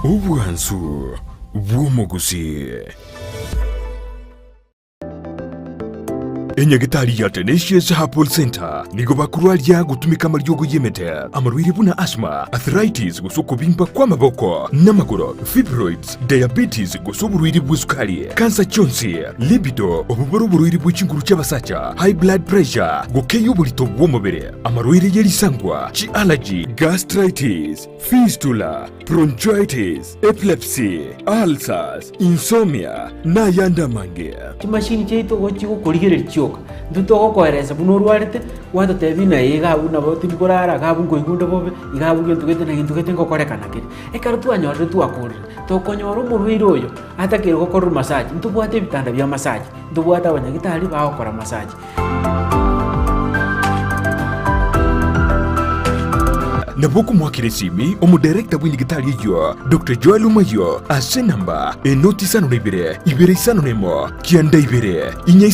Speaker 1: ubwansu bw'omugusi enyagitari ya Tenacious Herbal Center nigo bakurwaria gutumika amaryogo yemete amarwire buna asthma arthritis gusoko bimba kwa maboko n'amaguru fibroids diabetes gusoburwire bw'isukari cancer chonsi libido obuburuburu bw'ikinguru cy'abasacha high blood pressure gukeyo bulito bw'umubiri amarwire yerisangwa chi allergy gastritis fistula bronchitis epilepsy ulcers insomnia na yanda mange
Speaker 9: kimashini cheito gochi gukurigire cyoka nduto koereza bunurwarite wata tebina yega buna boti bikorara gabu ngoigundo bobe igabu gento gete na gintu gete ngokorekana kiri ekaro twanyorre twakurira tokonyora umurwire oyo atakire gukora massage ntubwate bitanda bya massage ntubwata abanyagitari bakora massage
Speaker 1: Naboku mwakiresimi omudirekta bw'indigitali yo Dr. Joel Umayo ase namba enoti sano ibere isano nemo kianda ibere inya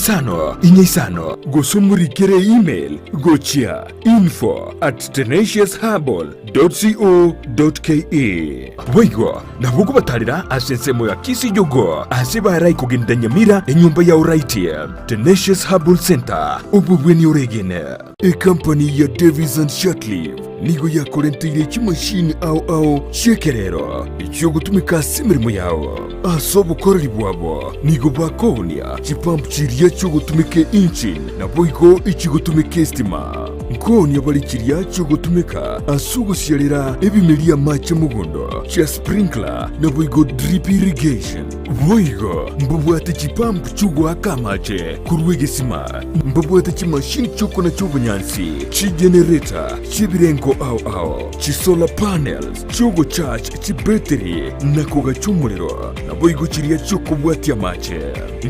Speaker 1: isano gosumurikire email gochia info@tenaciousherbal.co.ke Waigo naboku batalira ase nsemo ya kisi jogo ase barai kugenda Nyamira enyumba ya uraiti Tenacious Herbal Center ububweni oregene a company ya Davis and Shortleaf nigo ya korentire kimashini au shekerero icyo gutumika simirimo yawo asobo korali bwabo nigo bakonia chipampu chiriya cyo gutumike engine na boigo ikigo tumike stima nkonya bali chiriya cyo gutumika asugusyalira ebimeliya mache mugondo cha sprinkler na boigo drip irrigation boigo mbubwate chipampu chugwaka mache kurwegesima mbubwate chimashini choko na chobunyansi chigenerator chibirengo au chisolar panels chogo charge chibattery na koga chumuliro na boigo chiriya choko bwati amache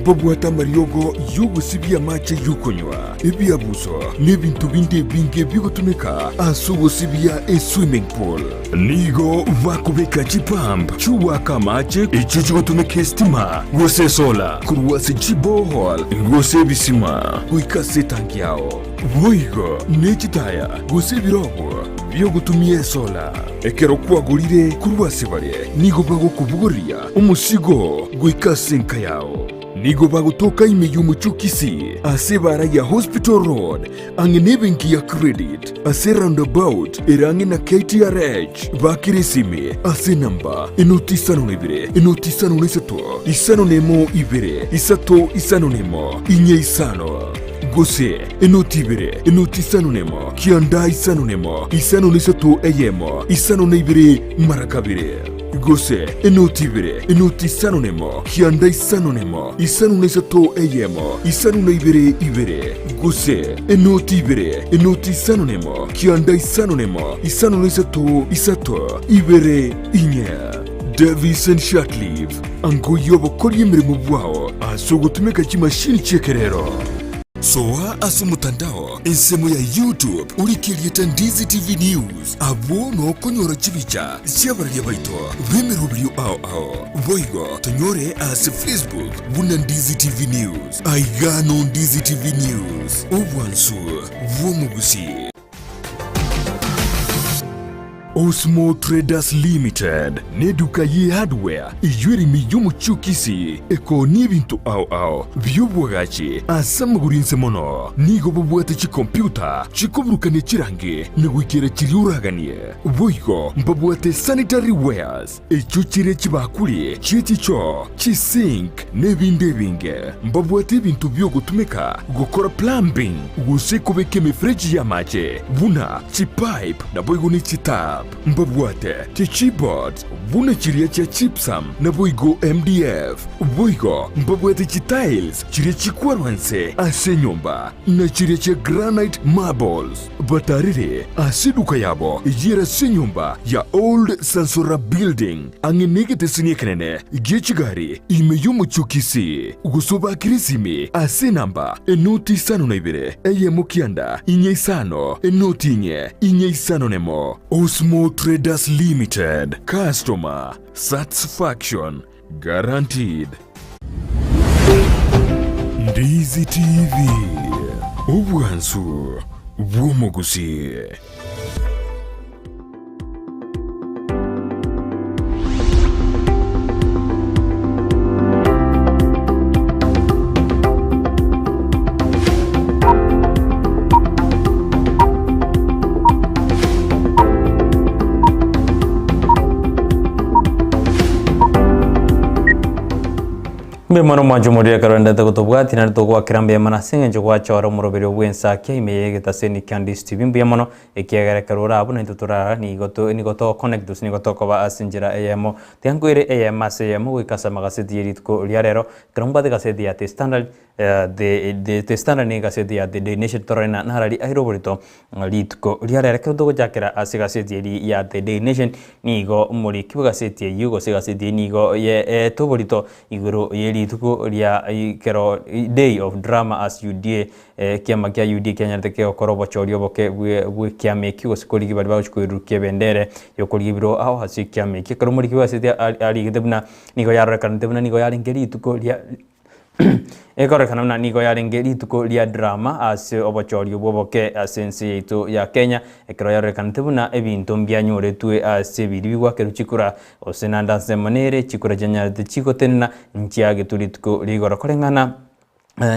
Speaker 1: mbubwata mariogo yugo sibia mache yukonywa ebiabuso n'ebintu bindi binge bigutumika asugo sibia swimming pool nigo vakubeka chipamp chuwaka mache icho chigutumika stima gose sola kurwase chibohol gose bisima kuikase tanki yao boigo nechitaya gose birobo byo gutumie sola ekero kwagurire kurwase bare nigo bagukubuguria umusigo guikase nka yao nigo bagutoka imeyumu chukisi ase bara ya Hospital Road angenebenki ya credit ase roundabout erange na KTRH bakirisime ase namba enoti isano nesato isano nemo ibere isato isano nemo inye isano gose enoti ibere enoti isano nemo kianda isano nemo isano nesato eyemo isano nebire marakabire gose enoti ibere enoti isano nemo kianda isano nemo isano na isato eyemo isano na ibere gose enoti ibere enoti isano nemo kianda isano nemo isano na isato ibere inya Davis and Shotleaf ango yobo kori imirimo bwao asogotumika kimashini chekerero soa asu mutandao ensemo ya YouTube urikirieta Ndizi TV News abo no konyora chibicha cyabarya baito bemero byo ao boigo tonyore as Facebook buna Ndizi TV News aigano Ndizi TV News obwansu vomugusi Osmo Traders Limited neduka ye hardware iyuri miyumu chukisi eko nibintu ao byubwagachi asamugurinse mono nigo bubwate chi computer chikoburukane chirange negwikira chiriuraganie boigo mbabwate sanitary wares echuchire chibakuri chichicho chisink nebindebinge mbabwate bintu byo gutumika gukora plumbing gusekubeke mifreji ya mache buna chipipe na boigo ni chita mbabwate keyboard buna chiria cha chipsam na boigo MDF boigo mbabwate tiles chiria chikwarwanse ase nyumba na chiria cha granite marbles batarire asiduka yabo yera se nyumba ya old Sansora building angenegete sinyekenene gechigari imeyumu chukisi gusoba kirisimi ase namba enoti sano na ibere eyemo kianda inye isano enoti inye isano nemo Osmo Traders Limited. Customer satisfaction guaranteed. Ndizi TV. Obwansu bwomugusi.
Speaker 3: Mwana mwanjo muri akaranda takutobwati na tokwa kirambe mana singe njokwa chora murobere Ensakia imeye getaseni Ndizi TV mbuya mono ekiagara karora abo na tutura ni goto connect dus ni goto ko ba asinjira eyemo tiangwire eyema seyemo wikasa magaseti yeritko liarero kramba de gaseti ya standard de standard ni gaseti ya de nation torena narali airoborito litko liarero kedo jakera asigaseti yeri ya de nation ni go muri kibugaseti yugo sigaseti ni go ye toborito iguro yeri tuko lia kero day of drama as UDA kiama kia UDA Kenya teke okorobo chorio boke bwe kiama kigo sikoli kibali ba chukuruke bendere yokoli biro aho hasi kiama kero muri kiwa sidi ali gedebna nigo yaro kan debna nigo yari ngeri tuko lia ekore kanamna nigo yari ngeri tuko lia drama as obochorio boboke asensi itu ya Kenya ekero yaro kan debna ebinto mbyanyore tuwe asebiri bigwa kero chikura osenanda semanere chikura janya de chiko tenna nchiage tulituko ligora korengana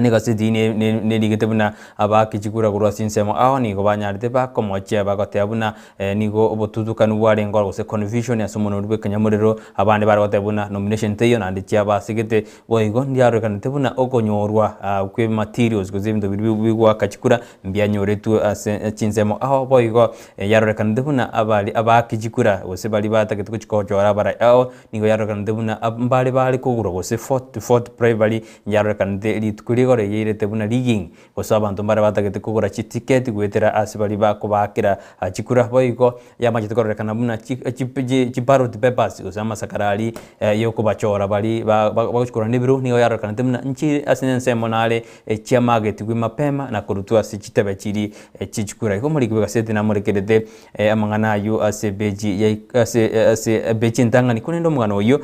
Speaker 3: nigasidi ne ligetebuna abaki chikura kurwa sinsemo aho nigo banyarite ba komoche bagotebuna nigo obotuduka nuware ngoro se confusion ya somono rube kanyamurero abandi baragotebuna nomination teyo nandi chiaba sigete boigo ndiaro kanetebuna okonyorwa kwe materials gozibindo bigwa kachikura mbyanyoretu chinsemo aho boigo yaro kanetebuna abaki chikura gose bali batagetuko chikojora bara aho nigo yaro kanetebuna ambali bali kugura gose fort privately yaro kanete kurigore yire tebuna rigging gosaba ntombara batagete kugura ticket gwetera asibali bako bakira chikura boiko yamaje tukore kana buna chiparo de papers gosama sakarali yoko bachora bali bakukura nibiru niyo yaro kana temna nchi asinense monale chiamage tigwe mapema na kurutua sichitebe chiri chichikura ko muri kibasete na muri kedete amangana yu asebeji ya ase bechi ntanga ni kunendo mugano yo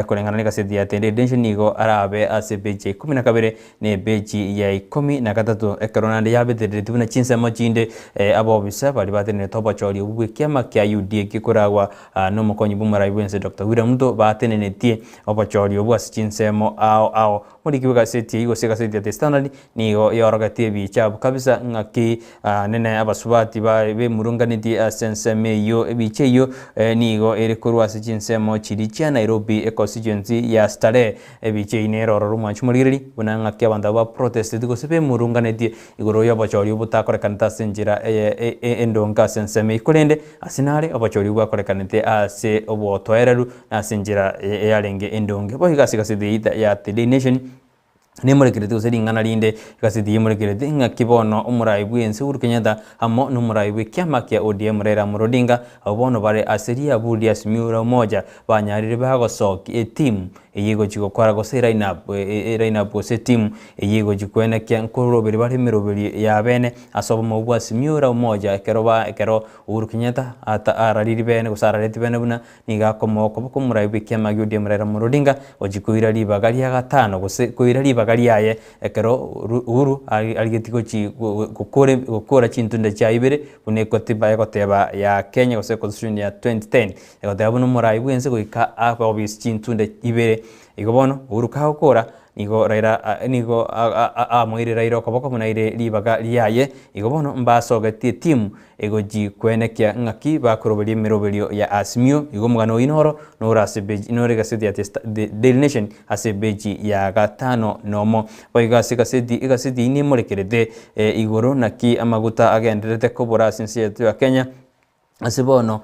Speaker 3: kolengana ni kaseti ya tende dension nigo arabe asebeji 12 ne beji ya 13 ekarona ya bedere tubuna chinsa machinde abo bisa bali batene toba chori ubwe kiama kya UDA kikoragwa no mukonyi bumara ibense Dr. William Muto batene netie abo chori ubwa chinsemo ao muri kibuga seti igo sega seti ya standard nigo yorogatie bichabu kabisa ngaki nene abasubati be murunganiti asenseme yo biche yo nigo ere kurwa sijinsemo chiricha Nairobi constituency ya Stare biche inero rumwanchu muri buna ngaki abanda ba protest digo sebe murunganiti igoro yabachori butakore kanta senjira endonga senseme ikolende asinare abachori bakorekanite ase obotoereru asinjira yarenge endonge bo higasigasi ya The Nation ni murekirete useri ngana rinde gasidi murekirete ngakibono umurai bwense urukenyada hamo numurai bw'ikyama kya ODM rera murodinga abono bare aseri abudi asimiura moja banyarire bagosoki team eyigo chigokora gose lineup se team eyigo chikwena kya nkorobere bare miroberi ya bene asobo mubwa asimiura moja ekero urukenyada ata arariri bene gusararete bene buna niga komoko murai bw'ikyama kya ODM rera murodinga ojikuira libagari ya gatano gose kuira libagari yaye ekero uru aligetigo chi gukora chintunda cha ibere unekotiba ekoteba ya Kenya gose constitution ya 2010 ekoteba no murai bwense goika obis chintunda ibere igobono uru ka gukora nigo raira nigo amoire raira koboko munaire libaga liaye igobono mbasogetie team egoji kwenekia ngaki bakurobeli mirobelio ya Asmio igomugano inoro norasebeji inorega sedi ya Daily Nation asebeji ya gatano nomo baigasi sedi ni morekerede igoro naki amaguta agenderete kobora sinsi yetu ya Kenya asibono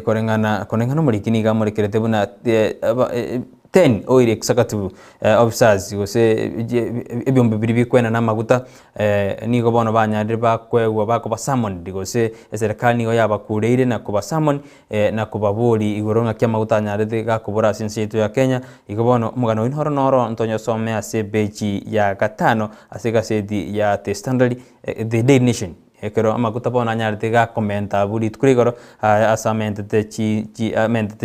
Speaker 3: korengana murikini ga morekerete buna 10 oire executive officers gose ebyombe biri bikwena na maguta nigo bono banyarire bakwegwa bakoba summon digose eserikali nigo yabakureire na kuba summon na kubaburi igoronga kya maguta nyarire gakubura sinsi yetu ya Kenya igo bono mugano inhoro noro ntonyo some ase beji ya gatano asega sedi ya The Standard The Daily Nation ekero amaguta bona nyarite ga commenta buri tukurigoro asamente te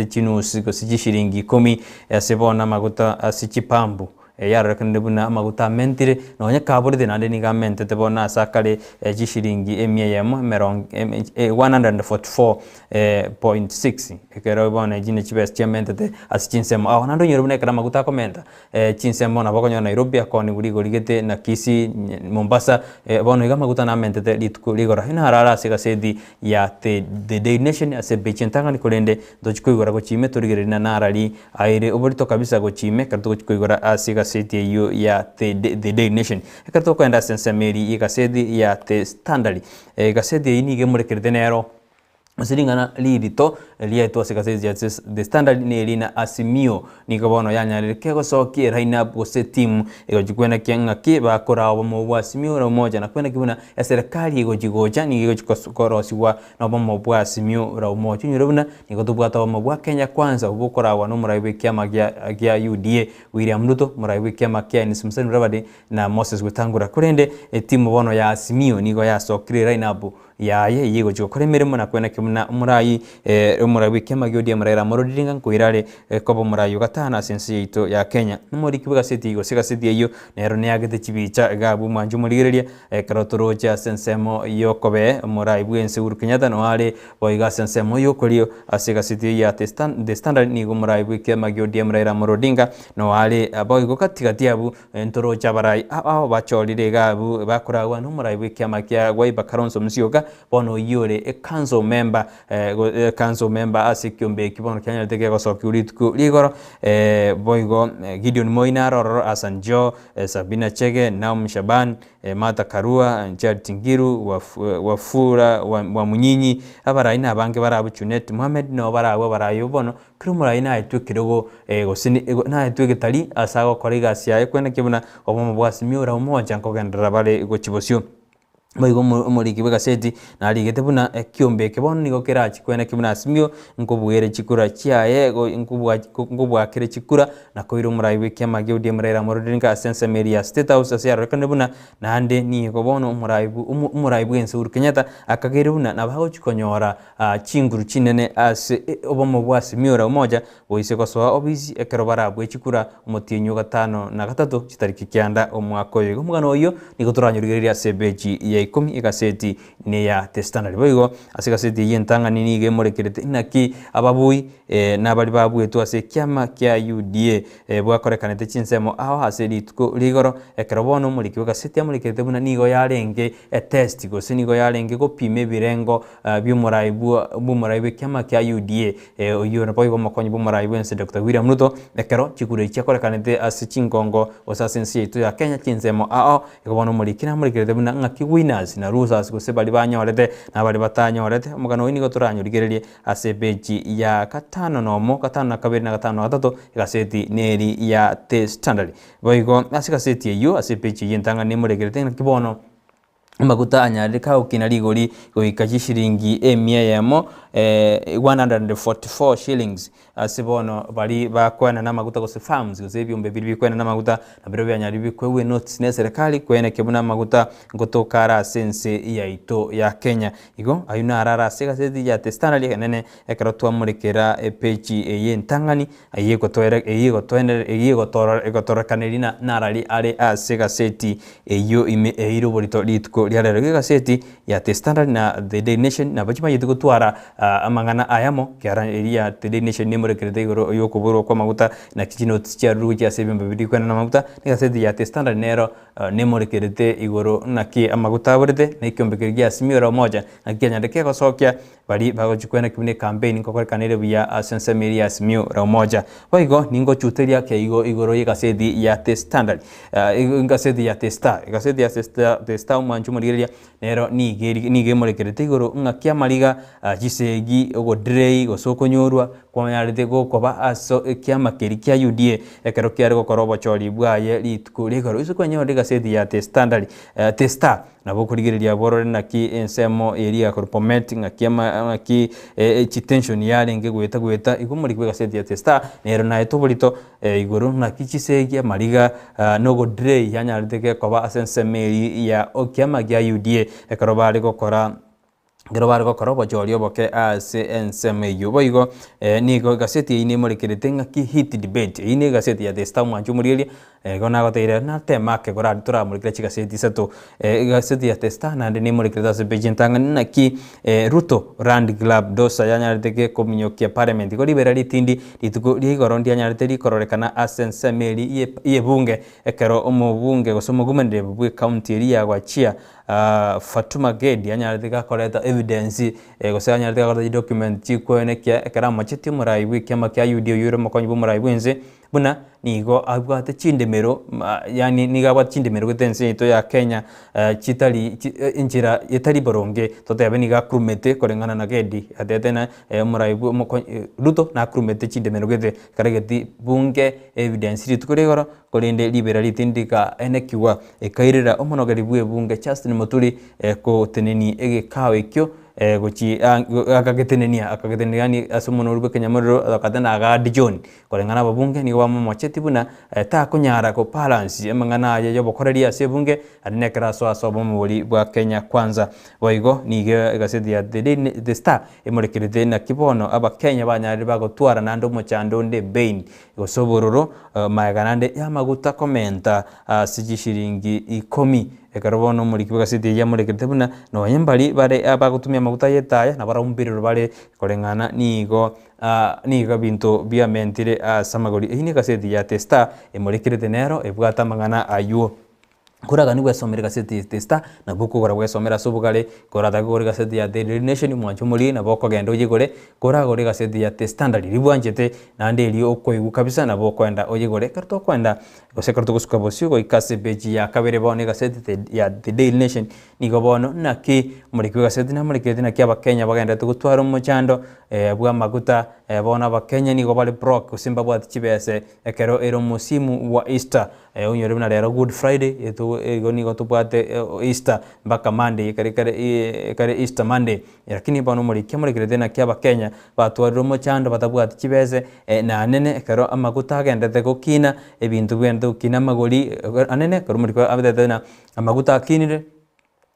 Speaker 3: chinusi go sijishiringi 10 asebona amaguta asichipambu yarakande buna amaguta mentire nonya kaburi de nande niga mente te bona asakale jishiringi emiyemo merong 144.6 ekero bona jine chibes chiamente te asichinsemo nando nyorubune kara maguta komenta chinsemo na bokonyo Nairobi akoni buri gorigete na Kisii Mombasa bona iga maguta na mente te litkuligora hina harara siga sedi ya The Daily Nation ase bechentanga ni kolende dochikoigora go chime turigerina narali aire oborito kabisa go chime karto gochikoigora asiga seti hiyo ya The Daily Nation ekato kwenda sensemeri ikasedi ya The Standard ikasedi ini gemurekerede nero Siringana lirito lieto sekasezi ya The Standard ni elina Asimio nikobono yanyarire kego soki lineup gose team egojikwena kyanga ke bakora obo mu Asimio ra moja na kwena kibuna ya serikali egojigoja ni egojikorosiwa na obo mu Asimio ra moja nyurubuna nikotubwata obo mu Kenya kwanza ubukora wa no muraibe kyama gya UDA William Ruto muraibe kyama kya ni Simson Rabade na Moses Wetangura kurende team bono ya Asimio nigo ya sokire lineup yaye yego chokore mirimo na kwena kimuna murai umurabi kema gyodi amara morodinga kuirale kobo murai gatana sensi yito ya Kenya numuri kibuga city go siga city yo nero ne agete chibicha gabu manju murigereria karotoroja sensemo yokobe murai bwense uru Kenyatta no ale boiga sensemo yokolio asiga city ya The Standard ni go murai kema gyodi amara morodinga no ale boigo katikati abu ntoroja barai bacholire gabu bakurawa no murai kema kya gwa bakaronso msioga bono yore council member asikyombe kibono Kenya tege go sokuritku ligoro boigo Gideon Moinaro Asanjo Sabina Chege Naum Shaban Mata Karua Njad Tingiru Wafura wa Munyinyi abaraina abange barabu Chunet Mohamed no barayo bono krumura ina etukirogo gosini na etugitali asago koriga sia kwena kibuna obo bwasi miura umoja nkogendera bale go chibosio Boigo muri kibuga seti na aligete buna kiombe kebono nigo kerachi kwena kibuna Asimio nkobwere chikura chiaye go nkobwa kire chikura na koiro muraiwe kyama gyodi murera morodinga asensa meria State House asia rekane buna na ande ni gobono muraiwe ense uru Kenyatta akagere buna na baho chikonyora chinguru chinene as obomo bwa Asimio ra moja boise ko so obisi ekero barabwe chikura umutinyo gatano na gatatu chitariki kyanda omwako yo mugano yo nigo turanyurigeria sebeji ya 10 egaseti ne ya The Standard boigo ase egaseti y'entang'ani niga emorekerete naki ababui n'abari babuetwa ase ekiama kia UDA bwakorekanete chinsemo aho ase rituko rigoro ekero bono omoriki wa egaseti amorekerete buna nigo yarenge test gose nigo yarenge gopima ebirengo biomorai bwa ekiama kia UDA oyo naboigo omokonyi bw'omorai bwense Dr. William Ruto ekero chigure chiakorekanete ase chingongo gose ase ensi yaitu ya Kenya chinsemo aho ekobona omoriki namorekerete buna ng'aki winners na losers gose bari banyorete na bari batanyorete omogano oyi nigo toranyorigererie ase page ya 5 nomo 5 na 2 na 5 na 3 egaseti neri ya The Standard boigo ase egaseti eyo ase page y'entang'ani emorekerete ng'aki bono maguta anyarika ukina rigori goika shilingi 144 shillings asibono bali bakwena na maguta gose farms gose ebyombe biri bikwena na maguta na biro byanyari bikwewe notes ne serikali kwene kebuna maguta ngotokara sense ya ito ya Kenya igo ayuna arara segaseti ya The Standard enene ekarotwa murekera page y'entang'ani egotora kanelina narali ale segaseti eyo eiro borito litko liarero egaseti ya The Standard na The Daily Nation na bachima yituko twara amangana ayamo kiara eria The Daily Nation nemorekerete igoro yokoburo kwa maguta na kichino tia ruji ase byombe biri kwena na maguta egaseti ya The Standard nero nemorekerete igoro na ki amaguta borete na ikyombekeria simiro moja na Kenya ndeke gosokia bari bagochikwena kibune campaign ngokorekanire buya sense media simiro moja boigo ningo chuteria ke igoro egaseti ya The Standard egaseti ya The Star egaseti ya The Star manchu murigeria nero nige morekerete igoro ng'akia mariga gisegi ogo drei gosokonyorwa kwanyarete gokoba aso ekiama keri kia UDA ekero kiare gokorobo chori bwaye rituko rigoro iso kwanyore gaseti ya The Standard The Star nabo kurigereria borore naki ensemo eria corporating ng'aki tension yarenge gweta igomori kwe gaseti ya The Star nero na etoborito igoro ng'aki gisegi mariga nogo drei yanyarete gokoba asense meri ya okiama gia UDA ekero bari gokora ngero bari gokora bojorio boke ase enseme yuboigo nigo gaseti ine morekerete ng'aki hit debate ine gaseti ya The Star mwanju murigeria gona goteire na tema ke gora tura muri kira gaseti sato gaseti ya The Star na ndene muri kira se page ntang'ani naki Ruto Rand Club dosa yanyarete kominyokia parliament go liberali tindi lituko ligoro ndi yanyarete likororekana asense meri ye bunge ekero omobunge gosomo gumende bwe county area gwachia Fatuma Gedi yanyarete gakoreta evidence gose yanyarete gakoreta document chikwenekia ekera machiti murai bw'ikiama kia UDA yure mokonyi bw'umurai bwenze buna nigo abwate chindemero yani nigabwate chindemero gwetense ito ya Kenya chitali injira yetali boronge totebe niga krumete korengana na Gedi atetena murai Ruto na krumete chindemero gwete karegeti bunge evidence ritukuregoro kolende liberali tindika enekiwa ekairira omonogeri bwe bunge Justin Muturi ko teneni egekawe kyo gochi akagetenenia ni asumono rube Kenya moro akatana aga Dijon kolengana babunge ni wamo mocheti buna ta kunyara ko balance emangana yo bokoreria se bunge adinekra so bomoli bwa Kenya kwanza boigo nige gaseti ya The Star emorekerete na kibono aba Kenya banyari bagotwara nando mochando nde bain gosobororo maganande ya maguta komenta sigishiringi 10 ekarobono muri kibagasiti ya muri kitebuna no yembali bare abagutumya maguta yetaya na baraumbiriro bare kolengana nigo bintu bia mentire samagori ini gaseti ya The Star emurikirete nero ebwata mangana ayuo kuraga nibwe somera gaseti The Star na buku gora bwe somera subugale korata gori gaseti ya The Daily Nation mwancho muri na boko gendo yigore kora gori gaseti ya The Standard ribwanjete na ndeli okoigu kabisa na boko enda oyigore karto kwenda gosekarto gusuka bosio go ikase beji ya kabere bone gaseti ya The Daily Nation nigo bono na ki muri gaseti na muri kete na kia Kenya bagenda tugutwara muchando bwa maguta bona Kenya nigo bali broke kusimba bwa chibese ekero ero musimu wa Easter unyore na lero Good Friday eto egoni gotupate Easter mpaka Monday kare Easter Monday lakini bano muri kemuri kirete na kia Kenya batwara muchando batabwate chibese na nene ekero amaguta agendete gukina ebintu bwende ukina magori anene kero muri kwa abete na amaguta akinire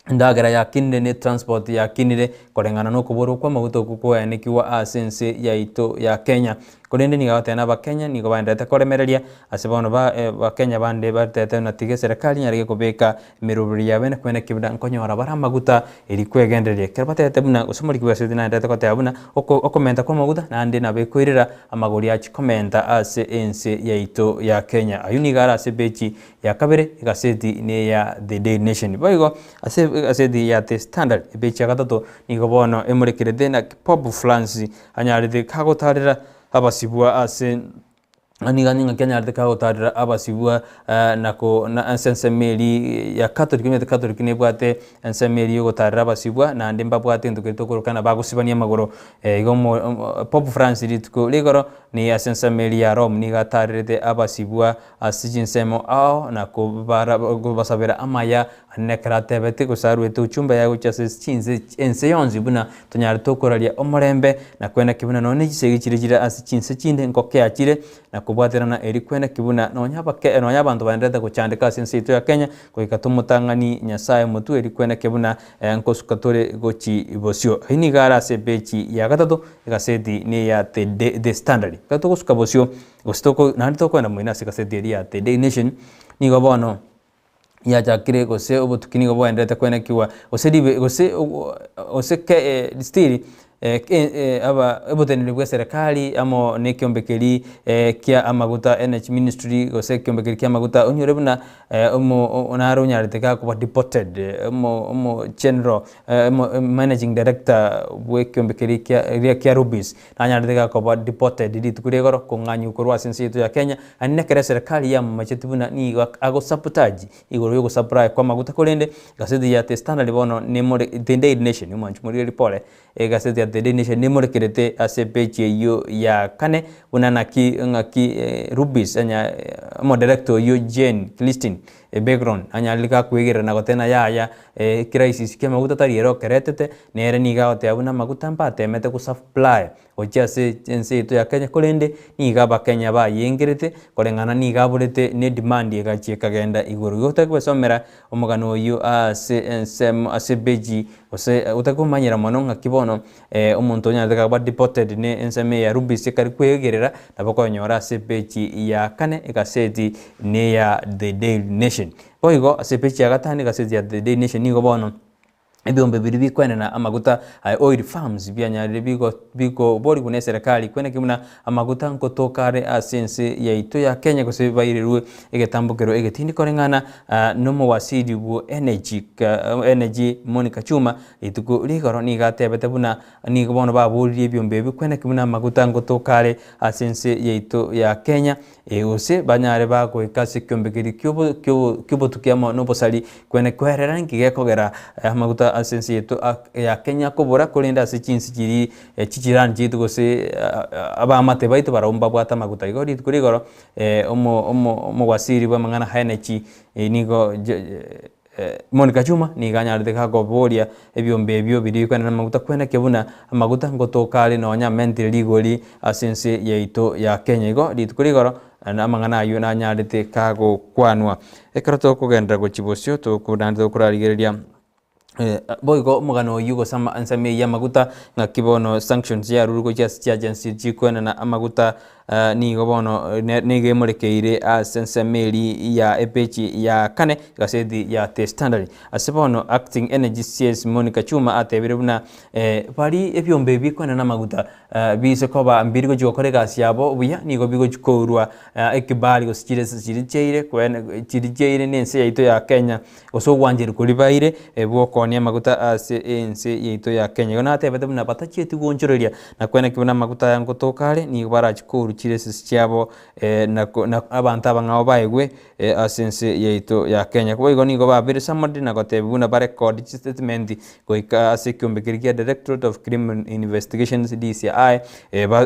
Speaker 3: ndagera ya kinire ne transport ya kinire korengana no kuboro kwa maguto kuko ya nikiwa asense ya ito ya Kenya kurinde niga otena bakenya nigo bandete koremereria ase bono bakenya bande batete na tige serikali nyarige kubeka miruburi yabe na kwene kibda nkonyora bara maguta eri kwegendereria kera batete buna usumuri kwese dina ndete kote abuna okomenta kwa maguta na ande na bekwirira amaguri achi komenta ase ense yaito ya Kenya ayuni gara ase bechi ya kabere gaseti ne ya The Daily Nation boigo ase di ya The Standard bechi ya gatatu nigo bono emurekere na Pope France anyaride kagotarira abasibwa ase aniga Kenya ardeka otarira abasibwa na ensemeli ya Catholic ne bwate ensemeli yo gotarira abasibwa na ndemba bwate ndukirito kurukana bagusibania magoro igomo Pope France ritko ligoro ni ensemeli ya Rome ni gatarire abasibwa asijinsemo ao na kubasabira amaya nekrate bete kusarwete uchumba ya guchase chinze enseyonzi buna tonyari tokoralia omorembe na kwena kibuna none gisegikirira asichinse chinde ngoke akire na kubwaterana eri kwena kibuna nonya bantu bandeta kuchandika sense itu ya Kenya koikatumutangani nyasaye mutu eri kwena kibuna nkosukatore gochi ibosio hini gara se bechi ya gatatu gaseti ni ya The Standard kato kusuka bosio gostoko nani toko na muina se gaseti ya The Daily Nation ni gobono ya jakire gose obutukini gobo endete kwena kiwa gose ke stili aba eboteni bwa serikali amo ne kyombekeri kia amaguta energy ministry gose kyombekeri kia amaguta onyore buna onaro nyariteka kuba deported general managing director bwe kyombekeri kia rubis nyariteka kuba deported ditukure goro konganyu kurwa sensitu ya Kenya anekere serikali ya machetibuna ni ago sabotage igoro yo supply kwa maguta kolende gasedi ya The Standard bono ne The Daily Nation umanchu muri report gasedi The Daily Nation nimurekerete ase page yo ya kane unanaki ngaki rubis anya mo director yo Jane Christine background anya lika kwegera na gotena ya crisis ke maguta tariero keretete nere niga ote abuna maguta mpate mete ku supply ochase ense to ya Kenya kolende niga bakenya ba yengerete korengana niga burete ne demand yegachi kagenda iguru yote kwesomera omugano yo ase beji ose utakumanyira mono ngakibono omuntu nyandika ba deported ne enseme ya rubis kari kwegerera nabakonyora ase beji ya kane egaseti ne ya The Daily Nation boigo ase beji ya gatani gaseti ya The Daily Nation nigo bono ebyombe biri bikwene na amaguta oil farms byanyarire bigo bori kune serikali kwene kimuna amaguta nkotokare asense ya ito ya Kenya kose bayirerwe egetambukero egetindi korengana nomo wasidi bu energy Monica Chuma ituko ligoro ni gatebete buna ni gobono baburi ebyombe bikwene kimuna amaguta nkotokare asense ya ito ya Kenya ose banyare bako ikase kyombekeri kyobo tukiamo no posali kwene kwerera ngigekogera amaguta asensi yetu ya Kenya kobora kolinda ase chinsi kiri chichirani chitu gose abamate baitu baromba bwata maguta igori kurigoro omo wasiri bwa mangana haenechi nigo Monica Chuma ni ganyarite kako boria ebyombe ebyo biri kwena maguta kwena kebuna amaguta ngotokale nonya mentally legally asensi yeito ya Kenya igo kurigoro na mangana ayo na nyarite kako kwanwa ekarato kugendera gochibosio to kudandito kurarigereria boigo mugano yugo sama ansame ya maguta ngakibono sanctions ya rurugo just agency jikwena na amaguta ni gobono nege murekeire asensemeli ya epechi ya kane gasedi ya The Standard asibono acting energy CS Monica Chuma atebirebuna bari ebyombe bikwena na maguta bise koba mbirigo jokorega syabo buya nigo bigo jikorwa ekibali go sikire kwena chirijeire nense ya ito ya Kenya oso wanjiri kulibaire bwoko ni maguta ase ense yito ya Kenya gona atebete buna batachieti gonchoreria na kwena kibona maguta yango tokale ni barachikoru chiresis cyabo na abantu abangao baigwe asense yito ya Kenya kubo igoni go babire samadi na gotebuna ba record statement goika ase kyombekirikia Directorate of Criminal Investigations DCI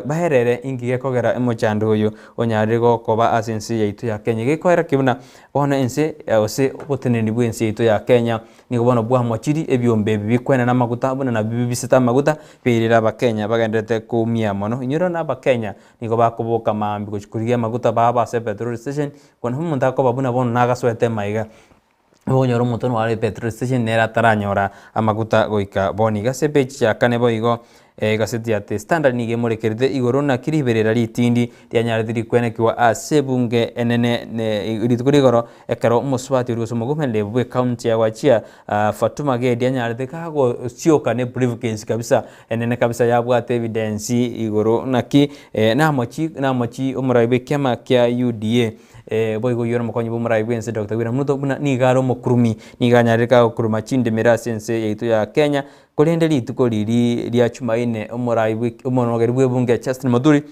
Speaker 3: baherere ingige kogera emochando hoyo onyare go koba asense yito ya Kenya gekoera kibuna bona ense ose oboteneni bwense yito ya Kenya ni gobona bwa mochiri ebyombe bikwena na maguta buna na bibisita maguta pirira bakenya bagendete kumia mono inyoro na bakenya niko bakoboka mambi kuchikurigia maguta baba se petrol station kon humunta ko babuna bon naga swete maiga bonyoro mutono wale petrol station nera taranyora amaguta goika boniga se page ya kane boigo gaseti ya The Standard nige murekerete igoro na kiriberera ritindi rya nyarithiri kwenekiwa ase bunge enene iritukuri igoro ekero muswati uri gusomogumende bwe county ya Wachia Fatuma Gedi anyarithika go sioka ne briefcase kabisa enene kabisa yabwate evidence igoro naki namochi umuraibe kema kya UDA boigo yoro mokonyi bumurai bwense Dr. William Ruto buna nigaro mokurumi niganyarika okuruma chinde merasense yaitu ya Kenya kolende lituko liri lya chumaine umurai umonogeri bwebunge Justin Muturi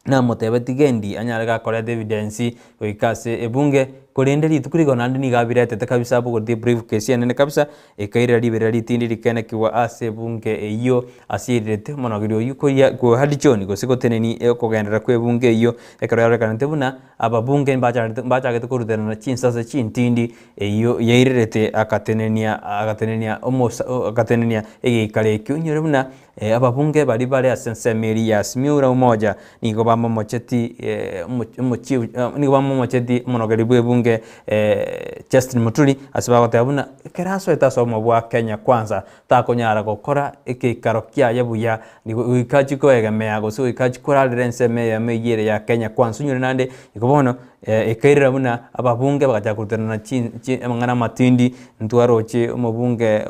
Speaker 3: na motebeti gendi anyarika kore evidence oikase ebunge kolende lituko ligonandi nigabirete kabisa bugo the briefcase nene kabisa ekaira libera litindi likene kiwa ase bunge iyo asirete monogeri oyuko ya ko hadichoni go sikoteneni ekogendera kwe bunge iyo ekero yarekana tebuna ababunge mbachagete kurutana na chinsasa chintindi iyo yairete akatenenia egikale kyunyure buna ababunge bali bale asensemeri ya smiura umoja nigo bammo mocheti nigo bammo mocheti monogeri bwe bunge Justin Muturi asibagota yabuna keraso etasomo bwa Kenya kwanza takonyara gukora ikikaro kya yabuya ni ikachiko egamea go so ikachikora renseme ya meyire ya Kenya kwanza nyure nande ikobono ekairira buna ababunge bakaja kurutana na mangana matindi ntwaroche umubunge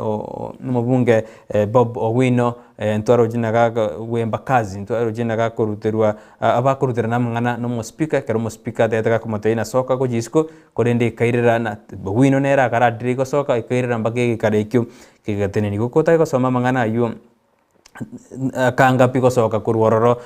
Speaker 3: Bob Owino ntwaroche nagaga wemba kazi ntwaroche nagaga kuruterwa abakurutana na mangana no speaker kero mo speaker tetaka kumoteina soka ko jisko korende ekairira na Owino nera kara drigo soka ekairira mbage karekyo kigateneni gukota ko soma mangana ayo kanga piko soka kurwororo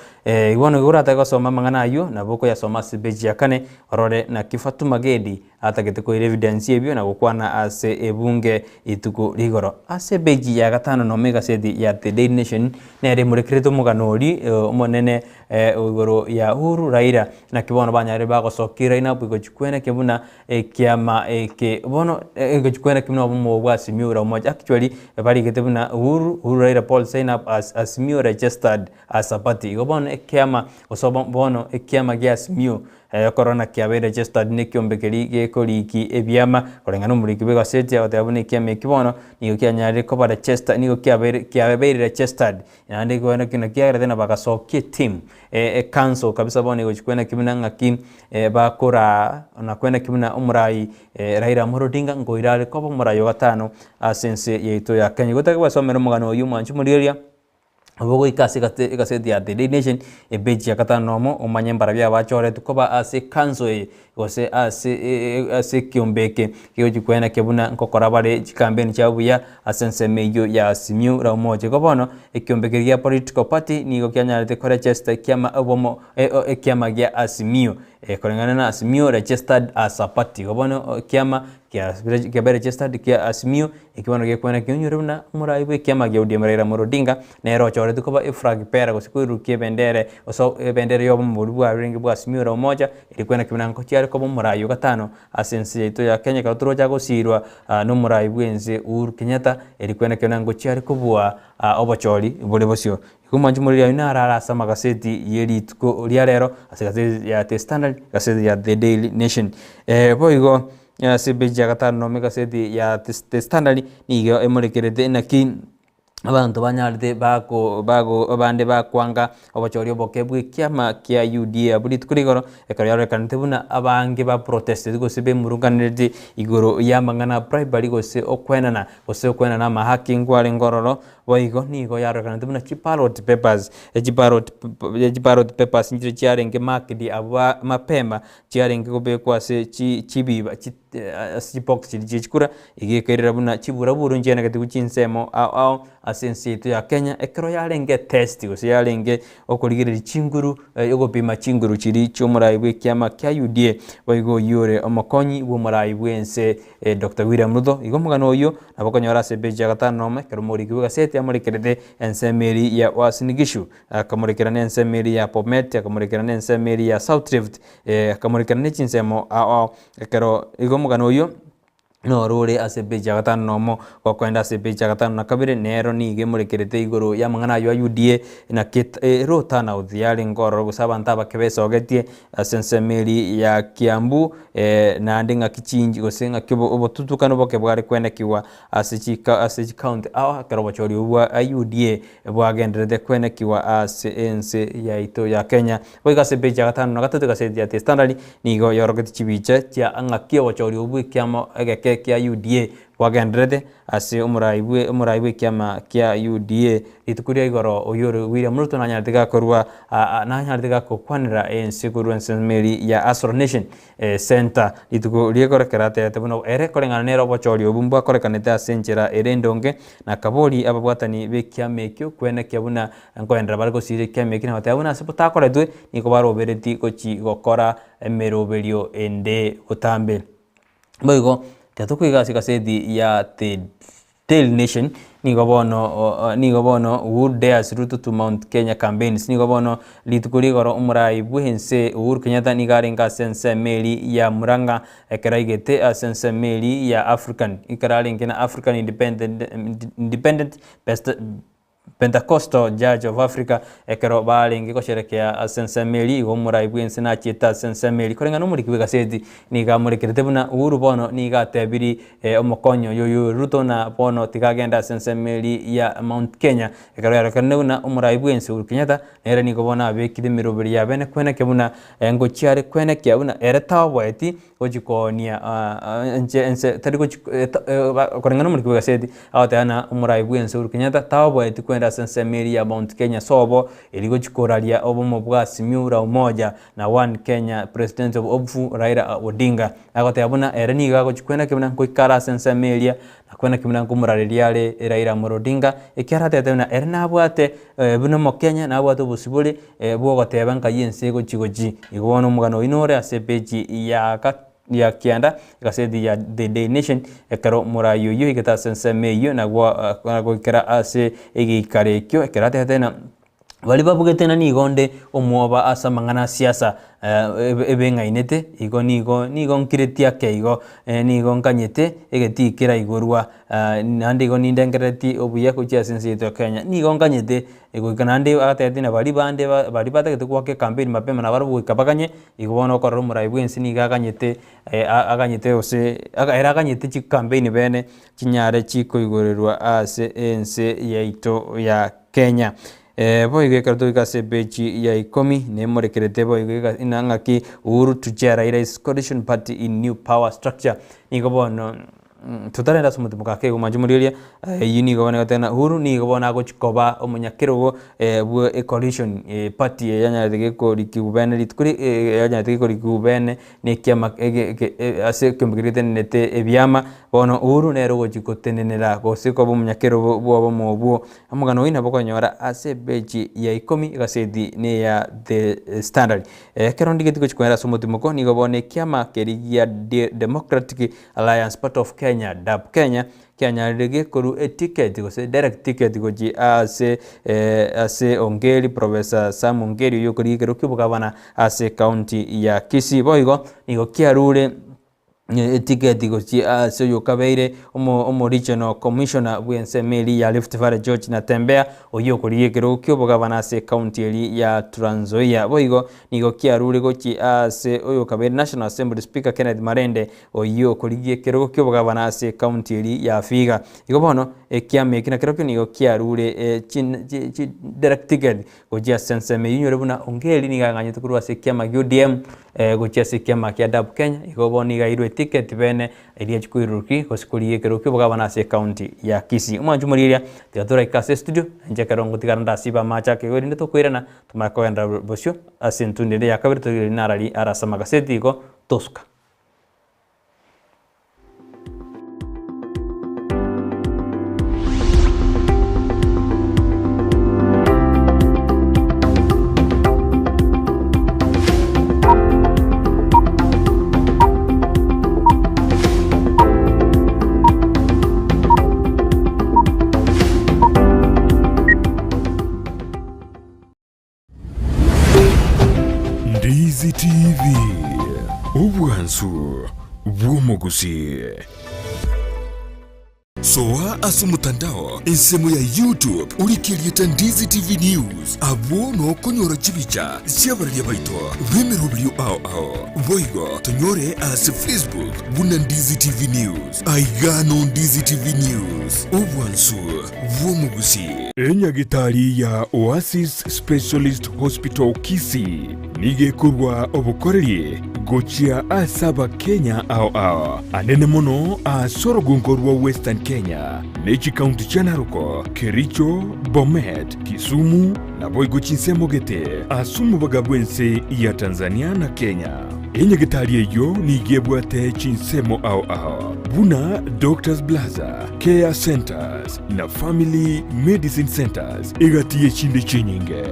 Speaker 3: iwono gurata ko soma mangana ayo na boko ya soma sibeji yakane orore na Fatuma Gedi atagete ko evidence ebyo na gukwana ase ebunge ituko ligoro ase beji ya gatano no mega sedi ya The Daily Nation nere murekreto muganori umonene igoro ya Uhuru Raila na kibono banyare bago sokira ina biko chikwena kebuna kiama ke bono ego chikwena kimno mo bwasi miura umoja actually bali getebuna Uhuru Raila Paul sign up as Mio registered as a party gobon kiama osobo bono kiama gas Mio corona kiabe registered ne kyombekeri gekoliki ebyama kolengano muri kibega seti atabone kiame kibono niyo kyanyare ko bara Chester niyo kiabe registered yande gona kina kiagere tena bakasokie team council kabisa bone go chikwena kimina ngaki bakora na kwena kimina umurai Raila Odinga ngoirale ko umurai wa gatano asense yeito ya Kenya gotaka basomera mugano uyu manchu muriria abogo ikase ikaseti ya The Daily Nation ebeji ya katanomo umanyembara bya bachore tukoba ase kanzo gose ase kiombeke kiyo jikwena kebuna nkokora bare campaign chabuya asense meyo ya Simiu ra umoja gobono ekiombeke ya political party nigo kyanyarete kore Chester kiama obomo kiama ya Asimiu kolengana na Asimiu registered as a party gobono kiama kia registered kia Asimiu ikibono gekwena kinyuruna muraiwe kiama ya Raila Odinga nero chore tukoba ifrag pera gosiku kie bendere oso bendere yobo murubwa ringi bwa Asimiu ra umoja ilikwena kimananko cyari ko murayo gatano asense yeto ya Kenya katuro jago sirwa no murayi bwenze Uhuru Kenyatta ilikwena kimananko cyari ko bwa obochori bole bosyo kumanju muri ya inara sama gaseti yeri tuko lya rero asegazeti ya The Standard gaseti ya The Daily Nation boigo sibeja gatano no mega seti ya The Standard nigo emurekerete naki abantu banyarite bago abande bakwanga obachori obokebwe kiama kia UDA buri tukurigoro ekaro kanite buna abange ba protest gose muruganirije igoro yamangana bribery gose okwenana mahaki ngware ngororo boigo nigo kanite buna chipalot papers njire chiarenge market aba mapema chiarenge gobekwa se chibiba asipox chikura igekerera buna chibura buru njena kati kuchinsemo au asense ya Kenya ekero yarenge test gose yarenge okurigirira chinguru yogopima chinguru chiri chomurayi bwe kiama kya UDA boigo yore omokonyi bwo murayi bwense Dr. William Ruto igomugano oyo abakonyora sebeja gatano me kero muri kibuga sete amurekerede ensemeri ya Wasinigishu akamurekerana ensemeri ya Bomet akamurekerana ensemeri ya South Rift akamurekerana chinsemo ekero igomugano oyo no rore ase page ya gatano nomo kwa kwenda ase page ya gatano na kabire nero nige murekerete iguru ya mangana yo UDA na kit rota na udhiali ngoro gusaba ntaba kebesa ogetie asensemeli ya Kiambu na ndinga kichinji gosenga kibo obotutuka no boke bware kwenekiwa ase county aho karobo chori ubwa UDA bwagenderete kwenekiwa ase ense ya ito ya Kenya boiga ase page ya gatano na gatatu gase ya standard nigo yorogeti chibicha tia angakia wachori ubwa kiamo egeke kia UDA wagendrede ase umuraibwe kiama kia UDA itukuria igoro oyoro William Ruto na nyartiga korwa na nyartiga kokwanira ense kurwa ensemeli ya Asro Nation Center itukuria korekerate tebuno ere korengana nero bochori obumbwa korekanete asenjera erendonge na kabori ababwatani be kiama ekyo kwene kiabuna ngoendra bariko sire kiama ekina batabuna asepota koretwe niko barobereti gochi gokora emeroberio ende utambe boigo tatukuiga sikasedi ya the Daily Nation nigo bono Uhuru dares Ruto to Mount Kenya campaigns nigo bono litukuri goro umurai buhense Uhuru Kenyatta nigarenga sense meli ya Muranga ekeraigete sense meli ya African ikararingena African Independent Pentecostal Judge of Africa ekero balingi kosherekea sensemeli igomura ibwense na chita sensemeli korenga no muri kibega seti niga muri kirete buna Uhuru bono niga tebiri omokonyo yoyo Ruto na bono tigagenda sensemeli ya Mount Kenya ekero yarekane buna umura ibwense Uhuru Kenyatta nere nigo bona abekide miroberi ya bene kwene kebuna ngo chiare kwene kyabuna ere taweti ojikonia ense tariko korenga no muri kibega seti awatana umura ibwense Uhuru Kenyatta taweti kwenda sensemeli ya Mount Kenya sobo iligo chikoralia obomo bwa simiura umoja na One Kenya President of Obu Raila Odinga agote abuna ereni gago chikwenda kibuna kuikara sensemeli na kwenda kibuna kumurariliale Raila Odinga ikiarate tena erena abwate buno mo Kenya na abwate busibuli bwogote banka yense go chigoji igono mugano inore asepeji ya kianda gasedi ya The Daily Nation ekero murayo yo igata sensemeyo na gwa kera ase igikarekyo ekerate tena bali babugetena nigonde omwoba asa mangana siasa ebenga inete igo nigo nkiretia keigo nigo nkanyete egetikira igorwa nandi go nindengereti obuya kuchia sense Kenya nigo nkanyete ego kanande atetina bali bategete kwake campaign mapema na barabu kabaganye igo bono korora muraibwensi niga akanyete akanyete ose era akanyete chi campaign bene chinyare chiko igorerwa ase ense yaito ya Kenya boige kartu ikase bechi ya 10 ne morekerete boige inangaki Uhuru to chair Raila's coalition party in new power structure nigo bono tutarenda sumutu mukake umajumuriria yini go bana tena Uhuru ni go bona go chikoba omunyakirogo bwo coalition party yanya tegeko likubene litkuri yanya tegeko likubene ne kiama ase kembirite nete ebyama bono Uhuru nero go chikotenenera go siko omunyakirogo bwo bwo amugano ina bokonyora ase beji ya 10 gasedi ne ya The Standard kerondi getiko chikwera sumutu muko ni go bone kiama kerigia Democratic Alliance part of Kenya DAP Kenya rege koru ticket go se direct ticket go ji ase ongeri Professor Sam Ongeri yo kuri kero kibugabana ase county ya Kisii boigo nigo kiarure ticket go ji ase yo kabeire omo regional commissioner bwensemeli ya Rift Valley George Natembea oyo kuri kero kibugabana ase county ya Trans Nzoia boigo nigo kiarure go ji ase oyo kabeire National Assembly Speaker Kenneth Marende oyo kuri kero kibugabana ase county ya Vihiga igo bono kiame kina kero nigo kiarure direct ticket go ji senseme yinyore buna ongeli niga nganye tukuru ase kiama UDM go ji ase kiama kia DAP Kenya igo bono niga irwe ticket bene iria chikuiruki go sikuri kero kibugabana ase county ya Kisii umajumuriria tigatura ikase studio nje karongo tigaranda siba macha ke gorinde to kwirana tumakoenda bosyo ase ntundire ya kabiri to narali arasa magaseti go toska
Speaker 1: Ndizi TV ubwansu bw'umuguzi. soa asu mutandao ensemo ya YouTube urikirieta Ndizi TV News abo no konyora chibicha siabaria baito bemerubrio ao boigo tonyore as Facebook buna Ndizi TV News aigano Ndizi TV News obwansu bwomugusi enyagitari ya Oasis Specialist Hospital Kisii nigekurwa obukoreri gochia asaba Kenya ao anene mono asorogungorwa Western Kenya nechi county cha Narok, Kericho, Bomet, Kisumu na boigo chinsemo gete asumu bagabwense ya Tanzania na Kenya. Enyagitari eyo nigebwate chinsemo ao buna Doctors Plaza, Care Centers na Family Medicine Centers igatiye chinde chinyinge